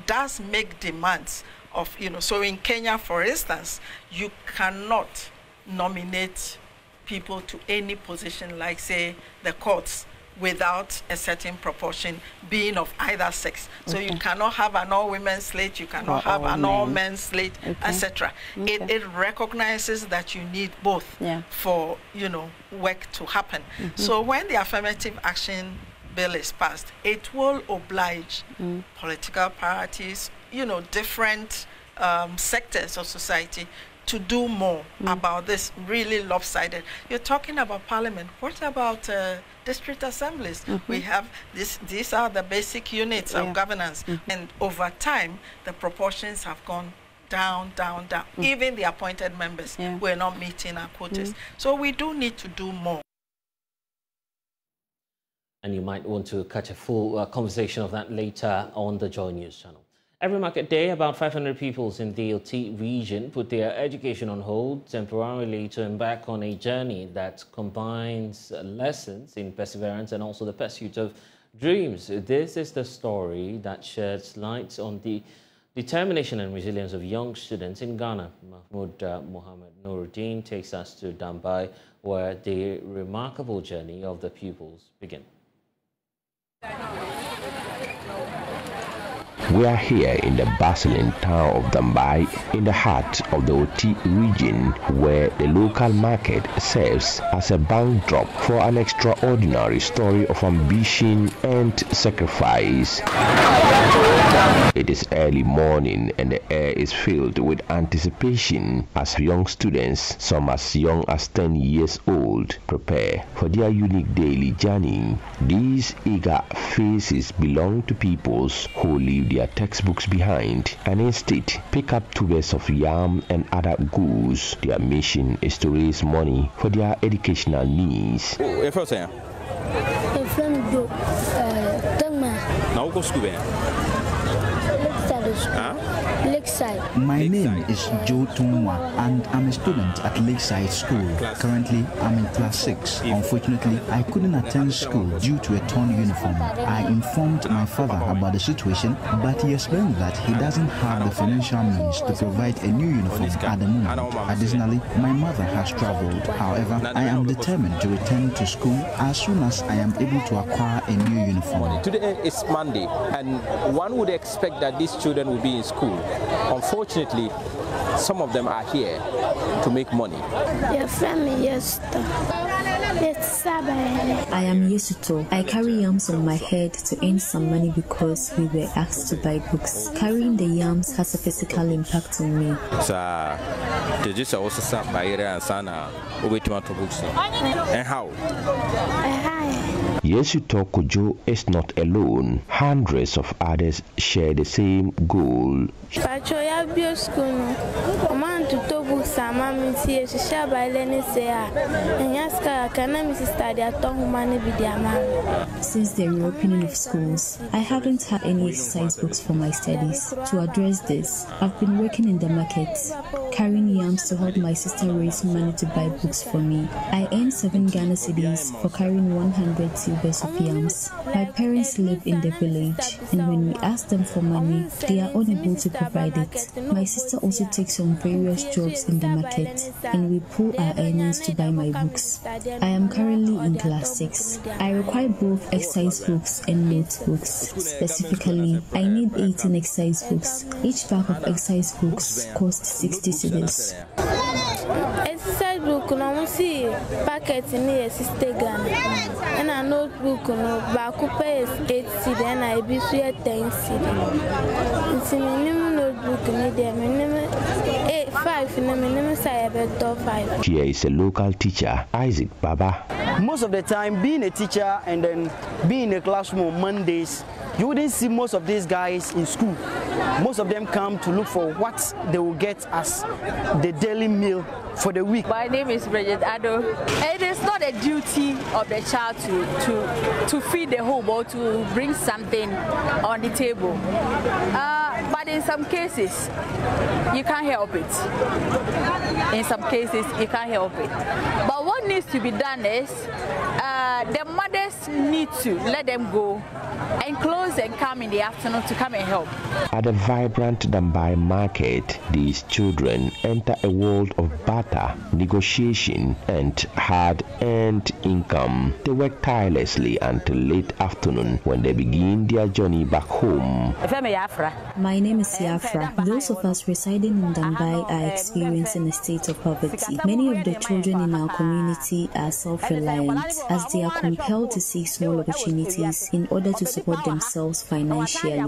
does make demands of, you know, so in Kenya, for instance, you cannot nominate people to any position, like say the courts, without a certain proportion being of either sex. So you cannot have an all-women slate, you cannot have an all-men slate, etc. It recognizes that you need both for, you know, work to happen. So when the affirmative action bill is passed, it will oblige political parties, you know, different sectors of society to do more about this really lopsided. You're talking about parliament. What about district assemblies? We have these are the basic units of governance. And over time, the proportions have gone down, down, down. Even the appointed members were not meeting our quotas. So we do need to do more. And you might want to catch a full conversation of that later on the Joy News channel. Every market day, about 500 pupils in the DLT region put their education on hold temporarily to embark on a journey that combines lessons in perseverance and also the pursuit of dreams. This is the story that sheds light on the determination and resilience of young students in Ghana. Mahmoud Mohammed Nuruddin takes us to Dambai, where the remarkable journey of the pupils begins. We are here in the bustling town of Dambai, in the heart of the Oti region, where the local market serves as a backdrop for an extraordinary story of ambition and sacrifice. It is early morning and the air is filled with anticipation as young students, some as young as 10 years old, prepare for their unique daily journey. These eager faces belong to peoples who leave their textbooks behind and instead pick up tubers of yam and other goods. Their mission is to raise money for their educational needs. My name is Joe Tumwa and I'm a student at Lakeside School. Currently, I'm in class 6. Unfortunately, I couldn't attend school due to a torn uniform. I informed my father about the situation, but he explained that he doesn't have the financial means to provide a new uniform at the moment. Additionally, my mother has traveled. However, I am determined to return to school as soon as I am able to acquire a new uniform. Today is Monday, and one would expect that these children will be in school. Unfortunately, some of them are here to make money. Your family, yes. I am Yesuto. I carry yams on my head to earn some money because we were asked to buy books. Carrying the yams has a physical impact on me. And how? Yesuto Kojo is not alone. Hundreds of others share the same goal. Since the reopening of schools, I haven't had any exercise books for my studies. To address this, I've been working in the market, carrying yams to help my sister raise money to buy books for me. I earn 7 Ghana cedis for carrying 100 tubers of yams. My parents live in the village, and when we ask them for money, they are unable to provide it. My sister also takes on various jobs in the market, and we pool our earnings to buy my books. I am currently in class 6. I require both exercise books and notebooks. Specifically, I need 18 exercise books. Each pack of exercise books costs 60 cedis. Exercise book no see packet in 60 Ghana. And a notebook no back is 8 cedis and I be 10 cedis. It's minimum notebook need minimum 5 minimum say about 5. Here is a local teacher, Isaac Baba. Most of the time, being a teacher and then being in a classroom on Mondays, you wouldn't see most of these guys in school. Most of them come to look for what they will get as the daily meal for the week. My name is Bridget Ado. It is not a duty of the child to feed the home or to bring something on the table. But in some cases, you can't help it. In some cases, you can't help it. But what needs to be done is the mothers need to let them go and close and come in the afternoon to come and help. At the vibrant Dambai market, these children enter a world of barter, negotiation, and hard-earned income. They work tirelessly until late afternoon when they begin their journey back home. My name is Siafra. Those of us residing in Dambai are experiencing a state of poverty. Many of the children in our community are self-reliant, as they are compelled to seek small opportunities in order to support themselves financially. I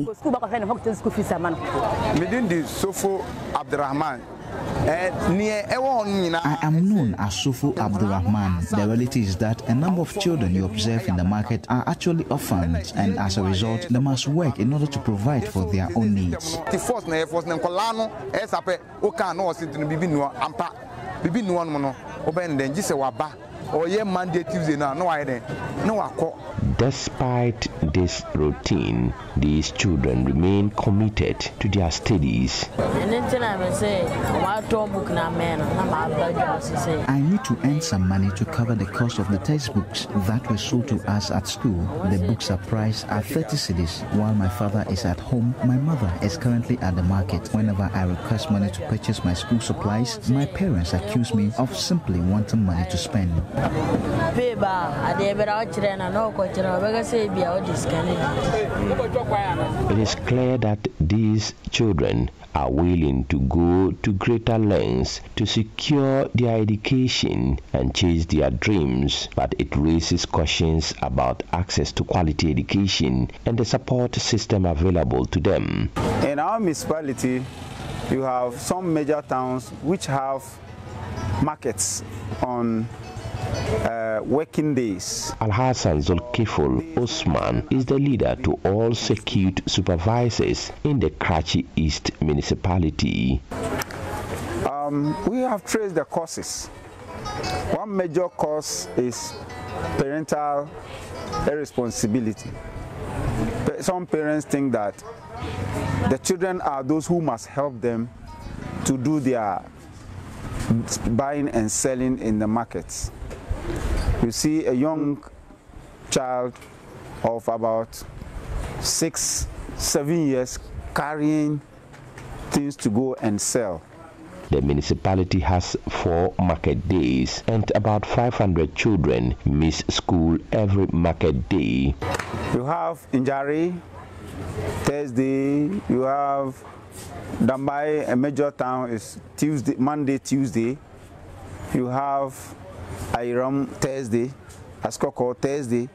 am known as Sofo Abdurrahman. The reality is that a number of children you observe in the market are actually orphans, and as a result, they must work in order to provide for their own needs. Despite this routine, these children remain committed to their studies. I need to earn some money to cover the cost of the textbooks that were sold to us at school. The books are priced at 30 cedis. While my father is at home, my mother is currently at the market. Whenever I request money to purchase my school supplies, my parents accuse me of simply wanting money to spend. It is clear that these children are willing to go to greater lengths to secure their education and chase their dreams, but it raises questions about access to quality education and the support system available to them. In our municipality, you have some major towns which have markets on working days. Al-Hassan Zulkiful Osman is the leader to all circuit supervisors in the Karachi East municipality. We have traced the causes. One major cause is parental irresponsibility. Some parents think that the children are those who must help them to do their buying and selling in the markets. You see a young child of about 6-7 years carrying things to go and sell. The municipality has 4 market days, and about 500 children miss school every market day. You have Injari, Thursday. You have Dambai, a major town, is Monday, Tuesday. You have Airam Thursday, Askoko Thursday,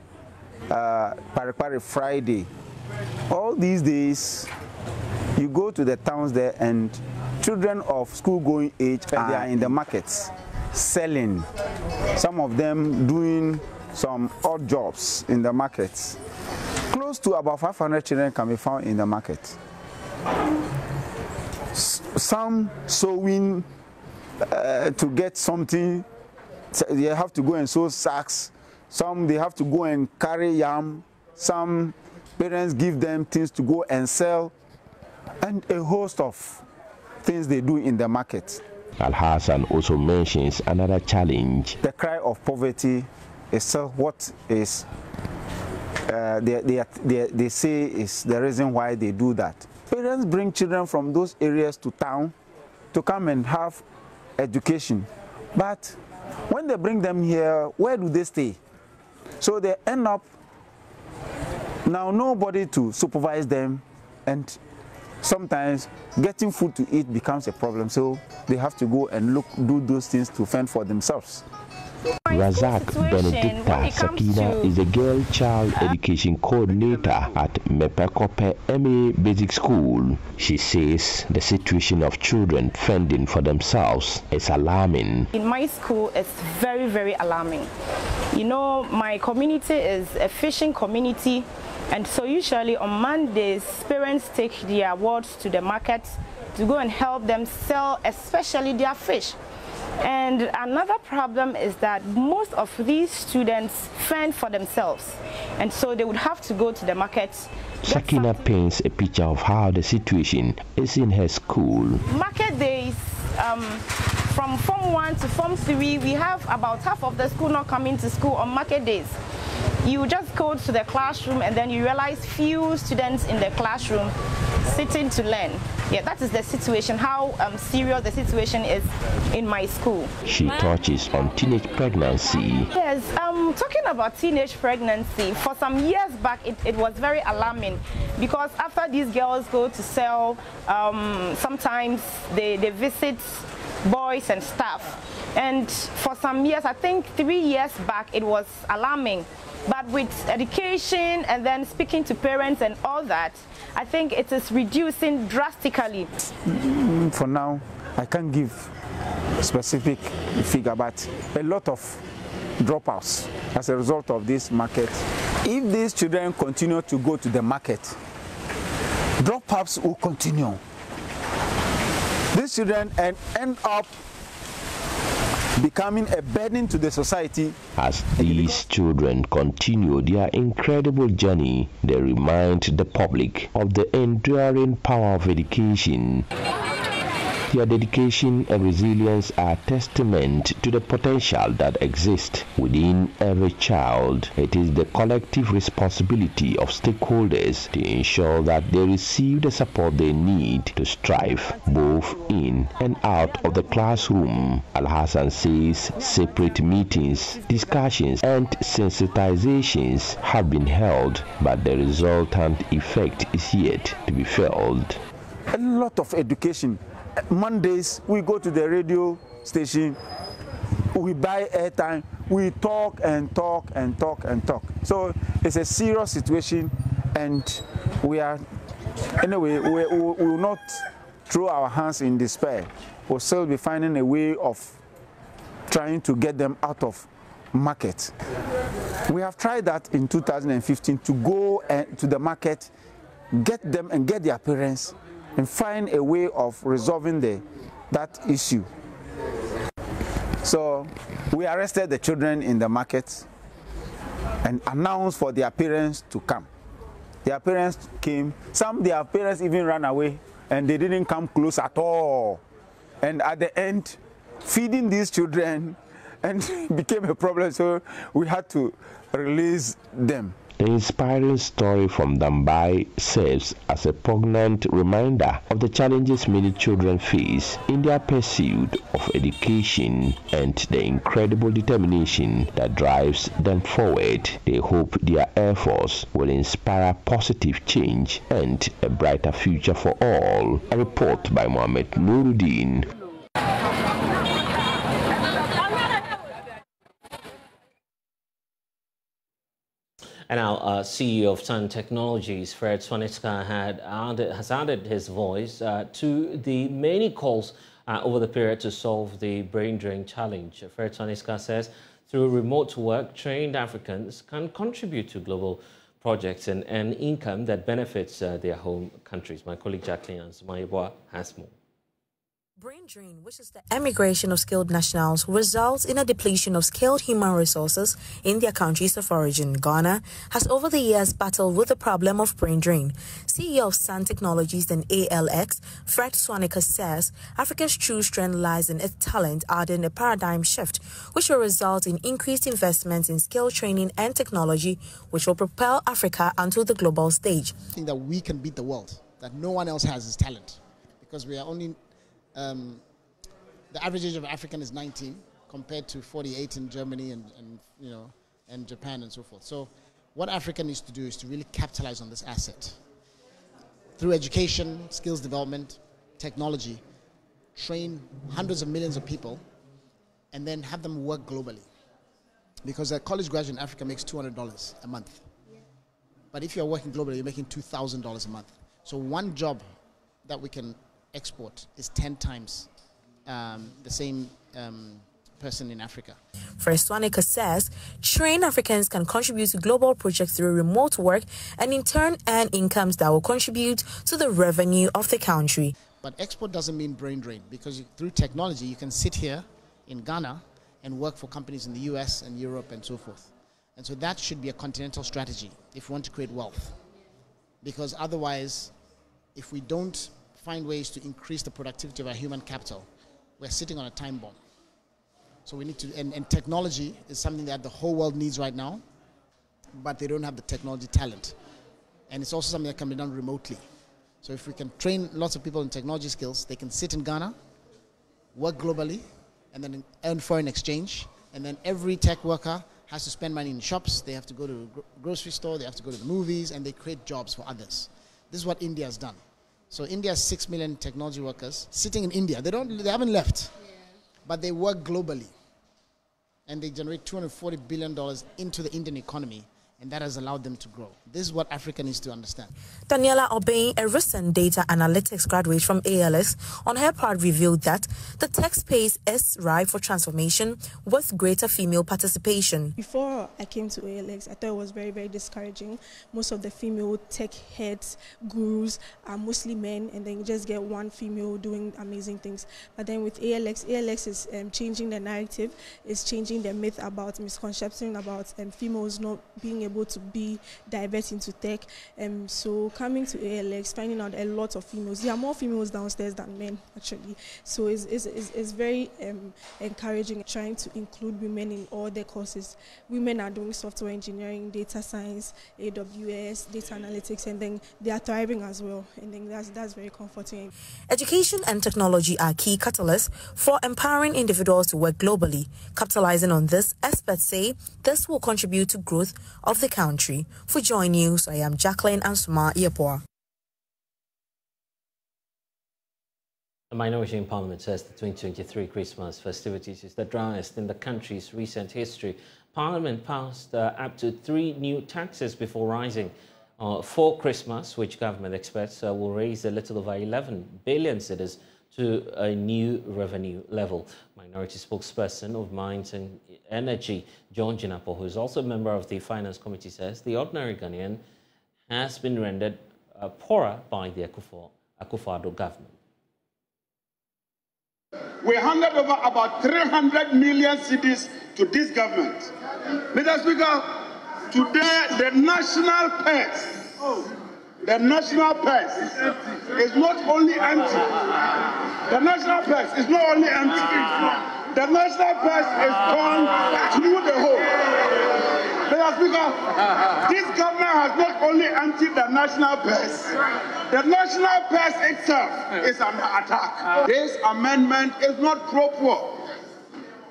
Paripari Friday. All these days, you go to the towns there and children of school-going age, they are in the markets selling. Some of them doing some odd jobs in the markets. Close to about 500 children can be found in the market. Some sewing to get something. They have to go and sew sacks. Some they have to go and carry yam. Some parents give them things to go and sell, and a host of things they do in the market. Al-Hassan also mentions another challenge. The cry of poverty is still what is they say is the reason why they do that. Parents bring children from those areas to town to come and have education, but when they bring them here, where do they stay? So they end up now nobody to supervise them, and sometimes getting food to eat becomes a problem, so they have to go and do those things to fend for themselves. Razak Benedicta Sakina is a girl child education coordinator at Mepekope MA Basic School. She says the situation of children fending for themselves is alarming. In my school, it's very, very alarming. You know, my community is a fishing community, and so usually on Mondays, parents take their wards to the market to go and help them sell, especially their fish. And another problem is that most of these students fend for themselves, and so they would have to go to the market. Sakina paints a picture of how the situation is in her school. Market days, from Form 1 to Form 3, we have about half of the school not coming to school on market days. You just go to the classroom and then you realize few students in the classroom sitting to learn. Yeah, that is the situation, how serious the situation is in my school. She touches on teenage pregnancy. Yes, talking about teenage pregnancy, for some years back it was very alarming, because after these girls go to sell, sometimes they visit boys and stuff. And for some years, I think 3 years back, it was alarming. But with education and then speaking to parents and all that, I think it is reducing drastically. For now, I can't give a specific figure, but a lot of dropouts as a result of this market. If these children continue to go to the market, dropouts will continue. These children end up becoming a burden to the society. As these children continue their incredible journey, they remind the public of the enduring power of education. Their dedication and resilience are testament to the potential that exists within every child. It is the collective responsibility of stakeholders to ensure that they receive the support they need to strive both in and out of the classroom. Al-Hassan says separate meetings, discussions and sensitizations have been held, but the resultant effect is yet to be felt. A lot of education. Mondays, we go to the radio station, we buy airtime, we talk and talk and talk and talk. So it's a serious situation, and we are, anyway, we will not throw our hands in despair. We'll still be finding a way of trying to get them out of market. We have tried that in 2015 to go to the market, get them and get their parents, and find a way of resolving that issue. So we arrested the children in the market and announced for their parents to come. Their parents came. Their parents even ran away and they didn't come close at all. And at the end, feeding these children and became a problem, so we had to release them. The inspiring story from Dambai serves as a poignant reminder of the challenges many children face in their pursuit of education and the incredible determination that drives them forward. They hope their efforts will inspire positive change and a brighter future for all. A report by Mohammed Nuruddin. And now, CEO of Sun Technologies, Fred Swanitska, has added his voice to the many calls over the period to solve the brain drain challenge. Fred Swanitska says through remote work, trained Africans can contribute to global projects and earn income that benefits their home countries. My colleague Jacqueline Ansumayibwa has more. Brain drain, which is the emigration of skilled nationals, results in a depletion of skilled human resources in their countries of origin. Ghana has over the years battled with the problem of brain drain. CEO of Sun Technologies and ALX, Fred Swanica, says Africa's true strength lies in its talent, adding a paradigm shift, which will result in increased investments in skill training and technology, which will propel Africa onto the global stage. I think that we can beat the world, that no one else has is talent, because we are only the average age of African is 19 compared to 48 in Germany and Japan and so forth. So what Africa needs to do is to really capitalize on this asset through education, skills development, technology, train hundreds of millions of people, and then have them work globally. Because a college graduate in Africa makes $200 a month. But if you're working globally, you're making $2,000 a month. So one job that we can export is 10 times the same person in Africa. First Swanica says trained Africans can contribute to global projects through remote work and in turn earn incomes that will contribute to the revenue of the country. But export doesn't mean brain drain, because through technology you can sit here in Ghana and work for companies in the US and Europe and so forth. And so that should be a continental strategy if we want to create wealth. Because otherwise, if we don't find ways to increase the productivity of our human capital, we're sitting on a time bomb. So we need to, and technology is something that the whole world needs right now, but they don't have the technology talent. And it's also something that can be done remotely. So if we can train lots of people in technology skills, they can sit in Ghana, work globally, and then earn foreign exchange. And then every tech worker has to spend money in shops, they have to go to the grocery store, they have to go to the movies, and they create jobs for others. This is what India has done. So India has 6 million technology workers sitting in India. They haven't left, but they work globally. And they generate $240 billion into the Indian economy, and that has allowed them to grow. This is what Africa needs to understand. Daniela Obey, a recent data analytics graduate from ALS, on her part revealed that the tech space is ripe for transformation with greater female participation. Before I came to ALX, I thought it was very, very discouraging. Most of the female tech heads, gurus are mostly men, and then you just get one female doing amazing things. But then with ALX is changing the narrative, is changing the myth about misconception about females not being able to be diverse into tech. So coming to ALX, finding out a lot of females. There are more females downstairs than men, actually. So it's very encouraging, trying to include women in all their courses. Women are doing software engineering, data science, AWS, data analytics, and then they are thriving as well. And then that's very comforting. Education and technology are key catalysts for empowering individuals to work globally. Capitalizing on this, experts say this will contribute to growth of the country. For Joy News, I am Jacqueline Ansuma Iepoa. The minority in Parliament says the 2023 Christmas festivities is the driest in the country's recent history. Parliament passed up to 3 new taxes before rising for Christmas, which government expects will raise a little over 11 billion cedis to a new revenue level. Minority spokesperson of Mines and Energy, John Jinapo, who is also a member of the Finance Committee, says the ordinary Ghanaian has been rendered poorer by the Akufo-Addo government. We handed over about 300 million cedis to this government. Mr. Speaker, today the national purse is not only empty. The national purse is not only empty. The national purse is gone through the hole. Mr. Speaker, this government has not only emptied the national purse, the national purse itself is under attack. This amendment is not pro-poor.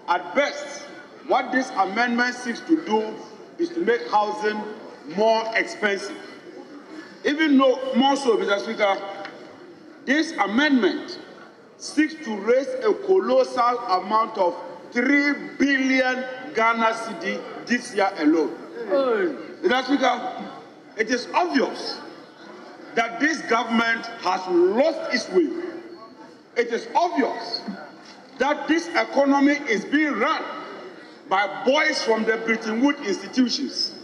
At best, what this amendment seeks to do is to make housing more expensive. Even more so, Mr. Speaker, this amendment seeks to raise a colossal amount of 3 billion Ghana cedi this year alone. Mr. Speaker, it is obvious that this government has lost its way. It is obvious that this economy is being run by boys from the Bretton Woods institutions.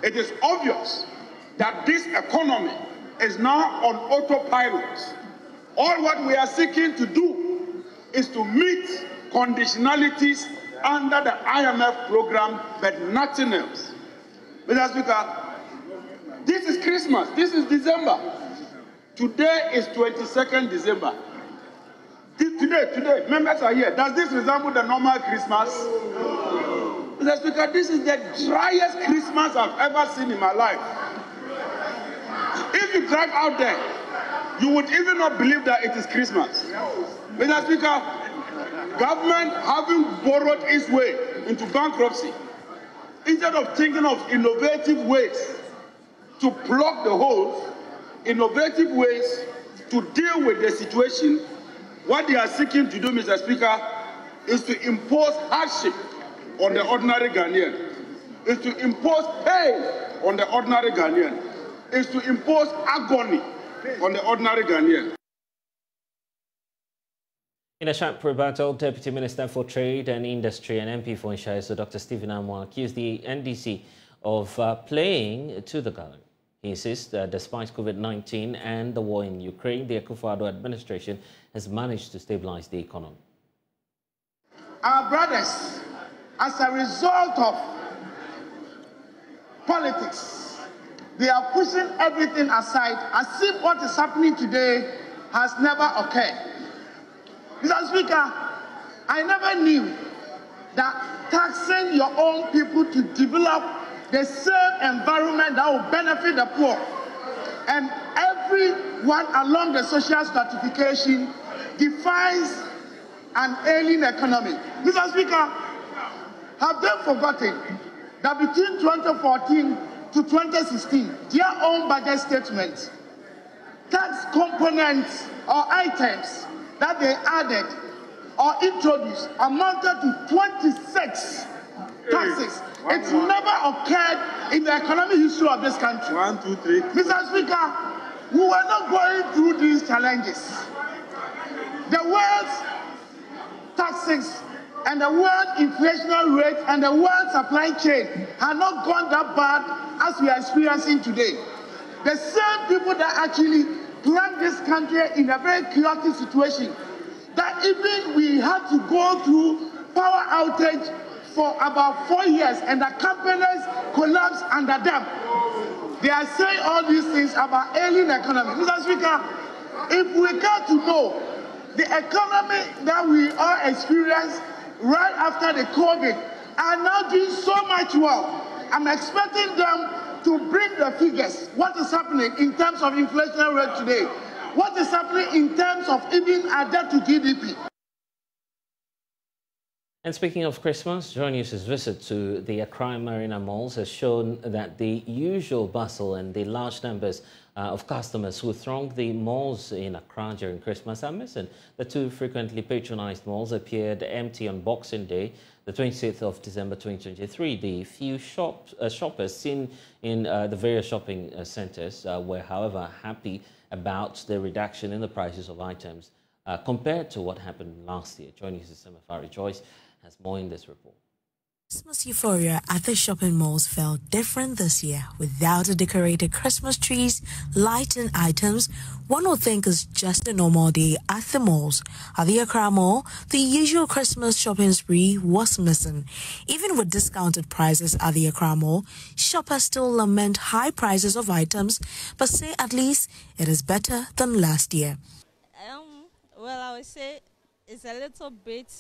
It is obvious that this economy is now on autopilot. All what we are seeking to do is to meet conditionalities under the IMF program, but nothing else. Mr. Speaker, this is Christmas. This is December. Today is 22nd December. Today, members are here. Does this resemble the normal Christmas? Mr. Speaker, this is the driest Christmas I've ever seen in my life. If you drive out there, you would even not believe that it is Christmas. Mr. Speaker, government having borrowed its way into bankruptcy, instead of thinking of innovative ways to plug the holes, innovative ways to deal with the situation, what they are seeking to do, Mr. Speaker, is to impose hardship on the ordinary Ghanaian, is to impose pain on the ordinary Ghanaian, is to impose agony on the ordinary Ghanaian. In a sharp rebuttal, Deputy Minister for Trade and Industry and MP for Nshai, Dr. Stephen Amwa, accused the NDC of playing to the gallery. He insists that despite COVID-19 and the war in Ukraine, the Akufo-Addo administration has managed to stabilize the economy. Our brothers, as a result of politics, they are pushing everything aside as if what is happening today has never occurred. Mr. Speaker, I never knew that taxing your own people to develop the same environment that will benefit the poor and everyone along the social stratification defines an ailing economy. Mr. Speaker, have they forgotten that between 2014 to 2016, their own budget statements, tax components or items that they added or introduced amounted to 26 taxes. It's never occurred in the economic history of this country. 1, 2, 3. Mr. Speaker, we were not going through these challenges. The world's taxes and the world inflationary rate and the world supply chain have not gone that bad as we are experiencing today. The same people that actually plunged this country in a very chaotic situation, that even we had to go through power outage for about 4 years and the companies collapsed under them. They are saying all these things about ailing economy. Mr. Speaker, if we get to know the economy that we all experienced right after the COVID are now doing so much well, I'm expecting them to bring the figures. What is happening in terms of inflation rate today? What is happening in terms of even our debt to GDP? And speaking of Christmas, Joy News' visit to the Accra Marina malls has shown that the usual bustle and the large numbers of customers who throng the malls in Accra during Christmas are missing. The two frequently patronized malls appeared empty on Boxing Day, the 26th of December 2023. The few shoppers seen in the various shopping centers were, however, happy about the reduction in the prices of items compared to what happened last year. Joy News' Semafari Joyce has more in this report. Christmas euphoria at the shopping malls felt different this year. Without the decorated Christmas trees, lights and items, one would think it's just a normal day at the malls. At the Accra Mall, the usual Christmas shopping spree was missing. Even with discounted prices at the Accra Mall, shoppers still lament high prices of items, but say at least it is better than last year. Well, I would say it's a little bit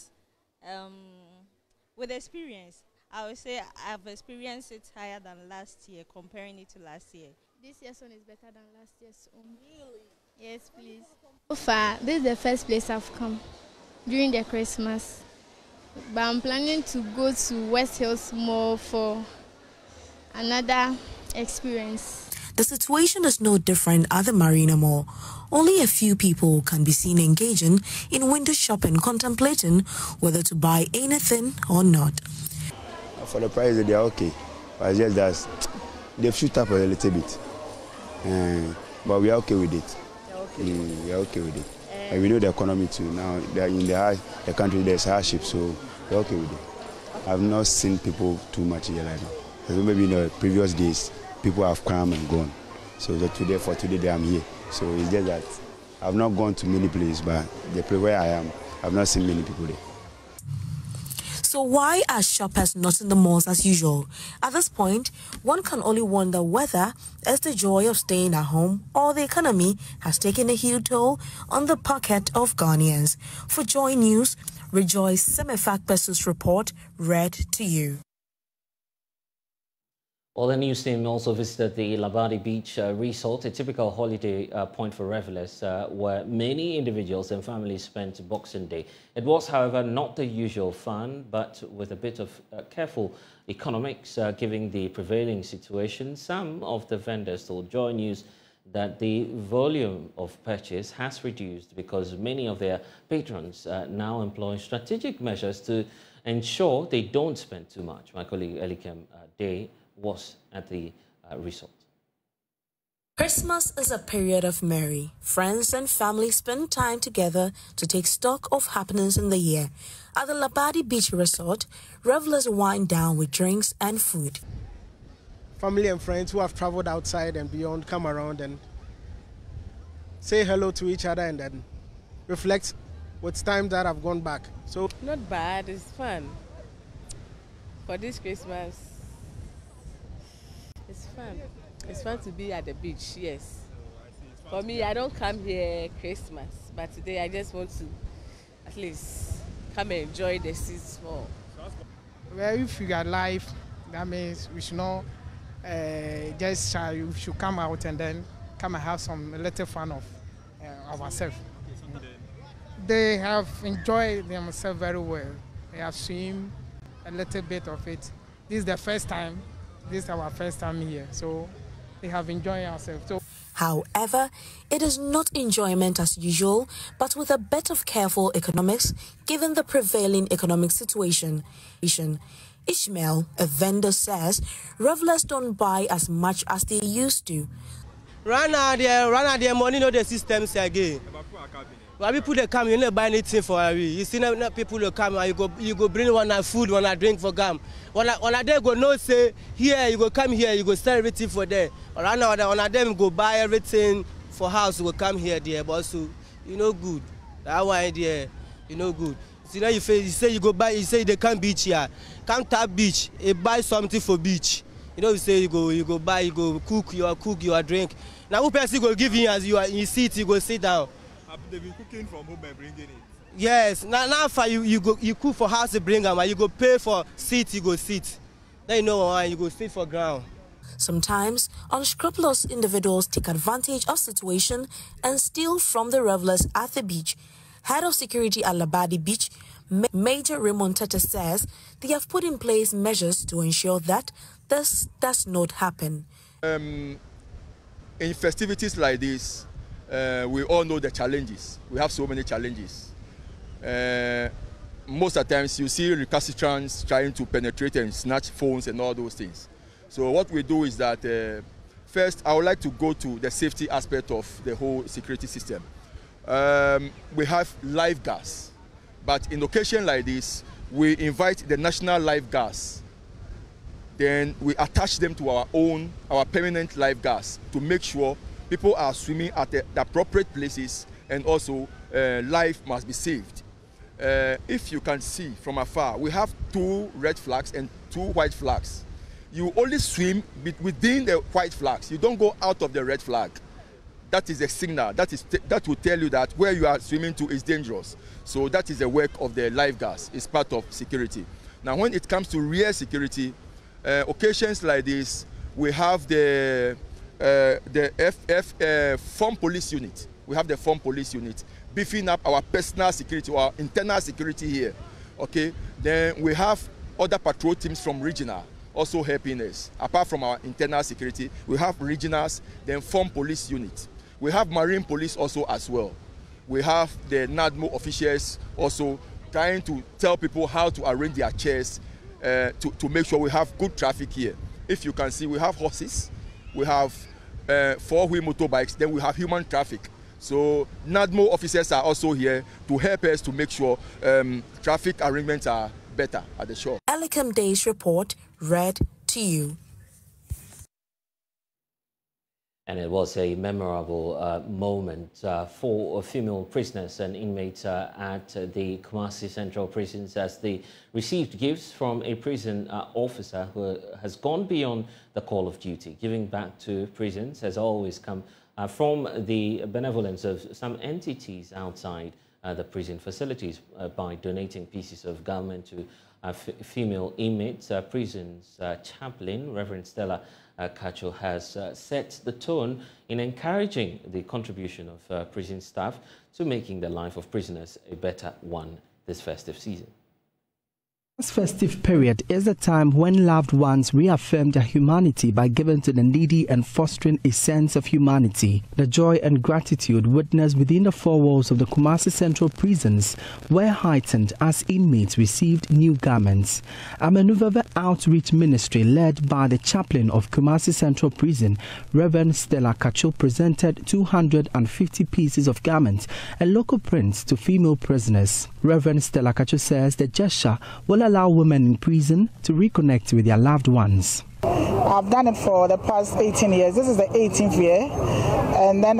with experience. I would say I've experienced it higher than last year, comparing it to last year. This year's one is better than last year's one. Really? Yes, please. So far, this is the first place I've come during the Christmas. But I'm planning to go to West Hills Mall for another experience. The situation is no different at the Marina Mall. Only a few people can be seen engaging in window shopping, contemplating whether to buy anything or not. For the price, they are okay. But just that they've shoot up a little bit. But we are okay with it. We are okay with it. And we know the economy too. Now in the country there's hardship, so we're okay with it. I've not seen people too much here like now. Maybe in the previous days, people have come and gone. So for today I'm here. So it's just that I've not gone to many places, but the place where I am, I've not seen many people there. So why are shoppers not in the malls as usual? At this point, one can only wonder whether it's the joy of staying at home or the economy has taken a huge toll on the pocket of Ghanaians. For Joy News, Rejoice Semefakpesu's report read to you. Well, the news team also visited the Labadi Beach Resort, a typical holiday point for revelers, where many individuals and families spent Boxing Day. It was, however, not the usual fun, but with a bit of careful economics, given the prevailing situation. Some of the vendors told Joy News that the volume of purchase has reduced because many of their patrons now employ strategic measures to ensure they don't spend too much. My colleague Elikem Day was at the resort. Christmas is a period of merry. Friends and family spend time together to take stock of happenings in the year. At the Labadi Beach Resort, revelers wind down with drinks and food. Family and friends who have traveled outside and beyond come around and say hello to each other and then reflect with time that have gone back. So not bad, it's fun. For this Christmas, it's fun. It's fun to be at the beach, yes. For me, I don't come here Christmas, but today I just want to at least come and enjoy the seas more. Well, if you are alive, that means we should not you should come out and then come and have a little fun of ourselves. They have enjoyed themselves very well. They have swim a little bit of it. This is the first time. This is our first time here, so they have enjoyed ourselves. So, however, it is not enjoyment as usual, but with a bit of careful economics, given the prevailing economic situation. Ishmael, a vendor, says revelers don't buy as much as they used to. Run out there, money, no the systems again. When people they come, you don't buy anything for you. You see, people they come, you go bring one food, one drink for them. When I there go no say here, you go come here, you go sell everything for them. Or on them go buy everything for house, you go come here, there, but so you know good. That one there, you know good. See now you say you go buy, you say they come beach here, come tap beach, you buy something for beach. You know you say you go buy, you go cook your drink. Now who person go give you as you are in seat, you go sit down. They've been cooking from home and bringing it. Yes, now for you cook for house to bring them, and you go pay for seat, you go sit. Then you know why you go sit for ground. Sometimes unscrupulous individuals take advantage of situation and steal from the revelers at the beach. Head of security at Labadi Beach, Major Raymond Tete, says they have put in place measures to ensure that this does not happen. In festivities like this, we all know the challenges. We have so many challenges. Most of the times you see recalcitrants trying to penetrate and snatch phones and all those things. So what we do is that first I would like to go to the safety aspect of the whole security system. We have lifeguards, but in occasion like this, we invite the national lifeguards. Then we attach them to our permanent lifeguards to make sure people are swimming at the appropriate places, and also life must be saved. If you can see from afar, we have 2 red flags and 2 white flags. You only swim within the white flags. You don't go out of the red flag. That is a signal. That will tell you that where you are swimming to is dangerous. So that is the work of the lifeguards. It's part of security. Now, when it comes to real security, occasions like this, we have the Form Police Unit. We have the Form Police Unit beefing up our personal security, our internal security here. Okay. Then we have other patrol teams from regional also helping us. Apart from our internal security, we have regionals, then Form Police Unit. We have Marine Police also as well. We have the NADMO officials also trying to tell people how to arrange their chairs to make sure we have good traffic here. If you can see, we have horses, we have 4-wheel motorbikes, then we have human traffic. So NADMO officers are also here to help us to make sure traffic arrangements are better at the shore. Elikem Day's report read to you. And it was a memorable moment for female prisoners and inmates at the Kumasi Central Prisons as they received gifts from a prison officer who has gone beyond the call of duty. Giving back to prisons has always come from the benevolence of some entities outside the prison facilities by donating pieces of garment to female inmates. Prisons chaplain, Reverend Stella Kacho, has set the tone in encouraging the contribution of prison staff to making the life of prisoners a better one this festive season. This festive period is a time when loved ones reaffirm their humanity by giving to the needy and fostering a sense of humanity. The joy and gratitude witnessed within the four walls of the Kumasi Central Prisons were heightened as inmates received new garments. A Maneuver Outreach Ministry led by the chaplain of Kumasi Central Prison, Reverend Stella Kacho, presented 250 pieces of garments and local prints to female prisoners. Reverend Stella Kacho says the gesture will allow women in prison to reconnect with their loved ones. I've done it for the past 18 years. This is the 18th year. And then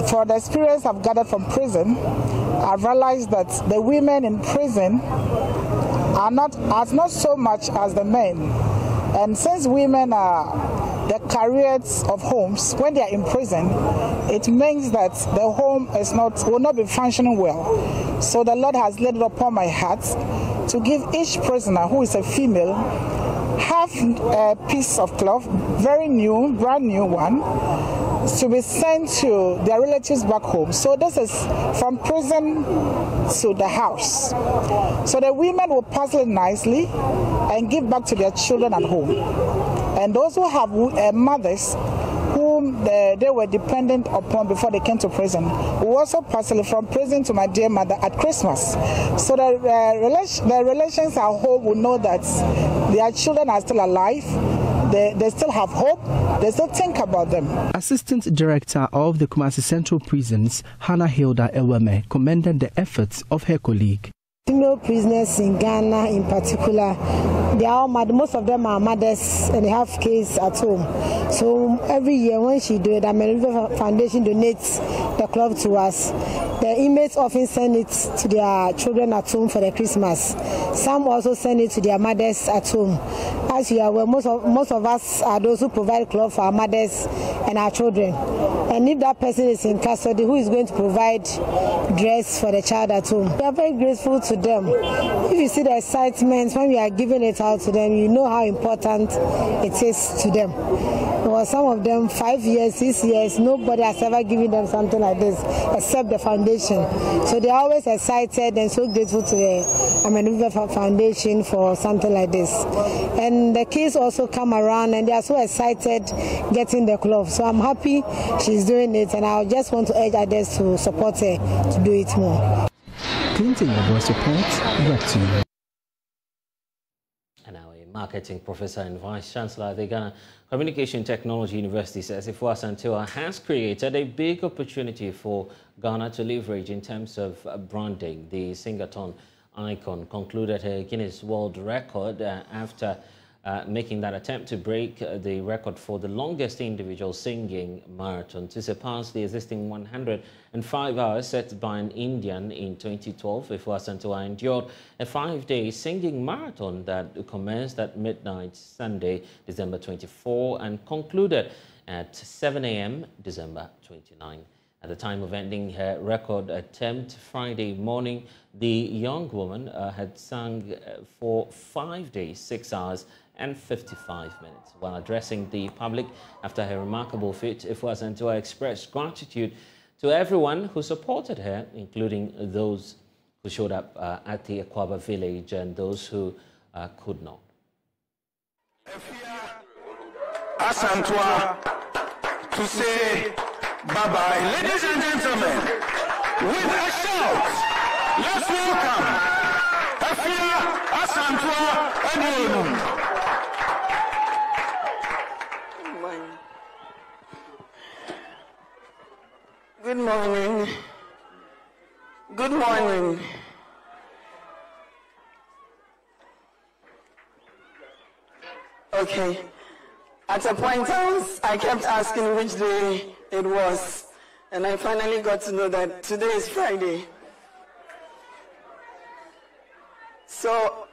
for the experience I've gathered from prison, I've realized that the women in prison are not so much as the men. And since women are the carriers of homes, when they are in prison, it means that the home will not be functioning well. So the Lord has laid it upon my heart to give each prisoner who is a female half a piece of cloth, very new, brand new one, to be sent to their relatives back home. So this is from prison to the house. So the women will parcel it nicely and give back to their children at home. And those who have mothers whom they were dependent upon before they came to prison will also parcel it from prison to my dear mother at Christmas. So the relations at home will know that their children are still alive. They still have hope. They still think about them. Assistant Director of the Kumasi Central Prisons, Hannah Hilda Eweme, commended the efforts of her colleague. Female prisoners in Ghana in particular, they are all most of them are mothers and they have kids at home. So every year when she do it, the Amanfrom Foundation donates the cloth to us. The inmates often send it to their children at home for the Christmas. Some also send it to their mothers at home. As you are aware, most of us are those who provide clothes for our mothers and our children. And if that person is in custody, who is going to provide dress for the child at home? We are very grateful to them. If you see the excitement when we are giving it out to them, you know how important it is to them. For some of them, 5 years, 6 years, nobody has ever given them something like this except the foundation. So they are always excited and so grateful to the Amanfrom Foundation for something like this. And the kids also come around and they are so excited getting the clothes. So I'm happy she's doing it, and I just want to urge others to support her to do it more. Clinton, your voice report, back to you. And now a marketing professor and vice chancellor at the Ghana Communication Technology University says Ifua Santua has created a big opportunity for Ghana to leverage in terms of branding. The Singaton icon concluded her Guinness World Record after making that attempt to break the record for the longest individual singing marathon to surpass the existing 105 hours set by an Indian in 2012. Ifua Santua endured a 5-day singing marathon that commenced at midnight Sunday, December 24, and concluded at 7 a.m. December 29. At the time of ending her record attempt Friday morning, the young woman had sung for 5 days, 6 hours and 55 minutes. While addressing the public after her remarkable feat, Ifua Santua expressed gratitude to everyone who supported her, including those who showed up at the Akwaba village and those who could not. Asantua to say bye-bye. Ladies and gentlemen, with a shout, let's welcome Ifua Asantua Edionu. Good morning. Good morning. Okay. At a point, I kept asking which day it was, and I finally got to know that today is Friday. So,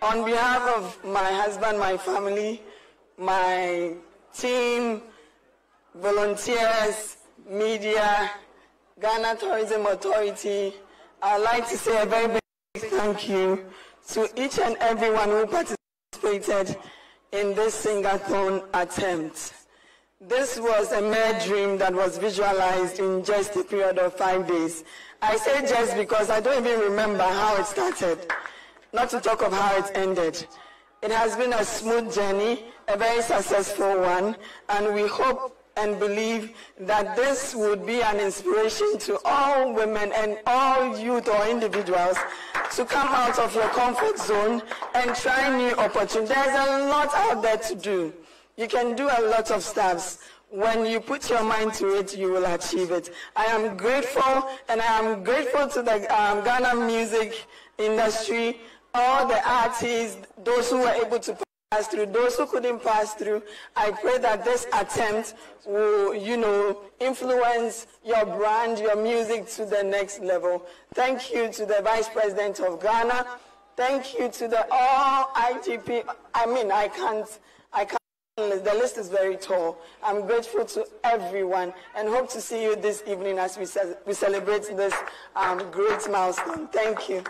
on behalf of my husband, my family, my team, volunteers, media, Ghana Tourism Authority, I'd like to say a very big thank you to each and everyone who participated in this sing-a-thon attempt. This was a mere dream that was visualized in just a period of 5 days. I say just because I don't even remember how it started, not to talk of how it ended. It has been a smooth journey, a very successful one, and we hope and believe that this would be an inspiration to all women and all youth or individuals to come out of your comfort zone and try new opportunities. There's a lot out there to do. You can do a lot of stuff. When you put your mind to it, you will achieve it. I am grateful, and I am grateful to the Ghana music industry, all the artists, those who were able to pass through, those who couldn't pass through. I pray that this attempt will, influence your brand, your music to the next level. Thank you to the Vice President of Ghana. Thank you to the all IGP. I can't, the list is very tall. I'm grateful to everyone and hope to see you this evening as we celebrate this great milestone. Thank you.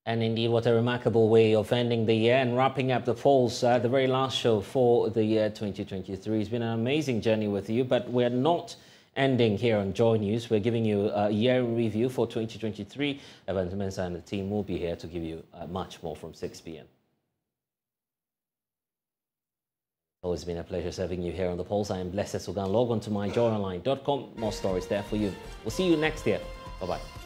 And indeed, what a remarkable way of ending the year and wrapping up the polls. The very last show for the year 2023. It's been an amazing journey with you, but we're not ending here on Joy News. We're giving you a year review for 2023. Evan Mensah and the team will be here to give you much more from 6 p.m. Always been a pleasure serving you here on the polls. I am Blessed Sugan. Log on to myjoyonline.com. More stories there for you. We'll see you next year. Bye-bye.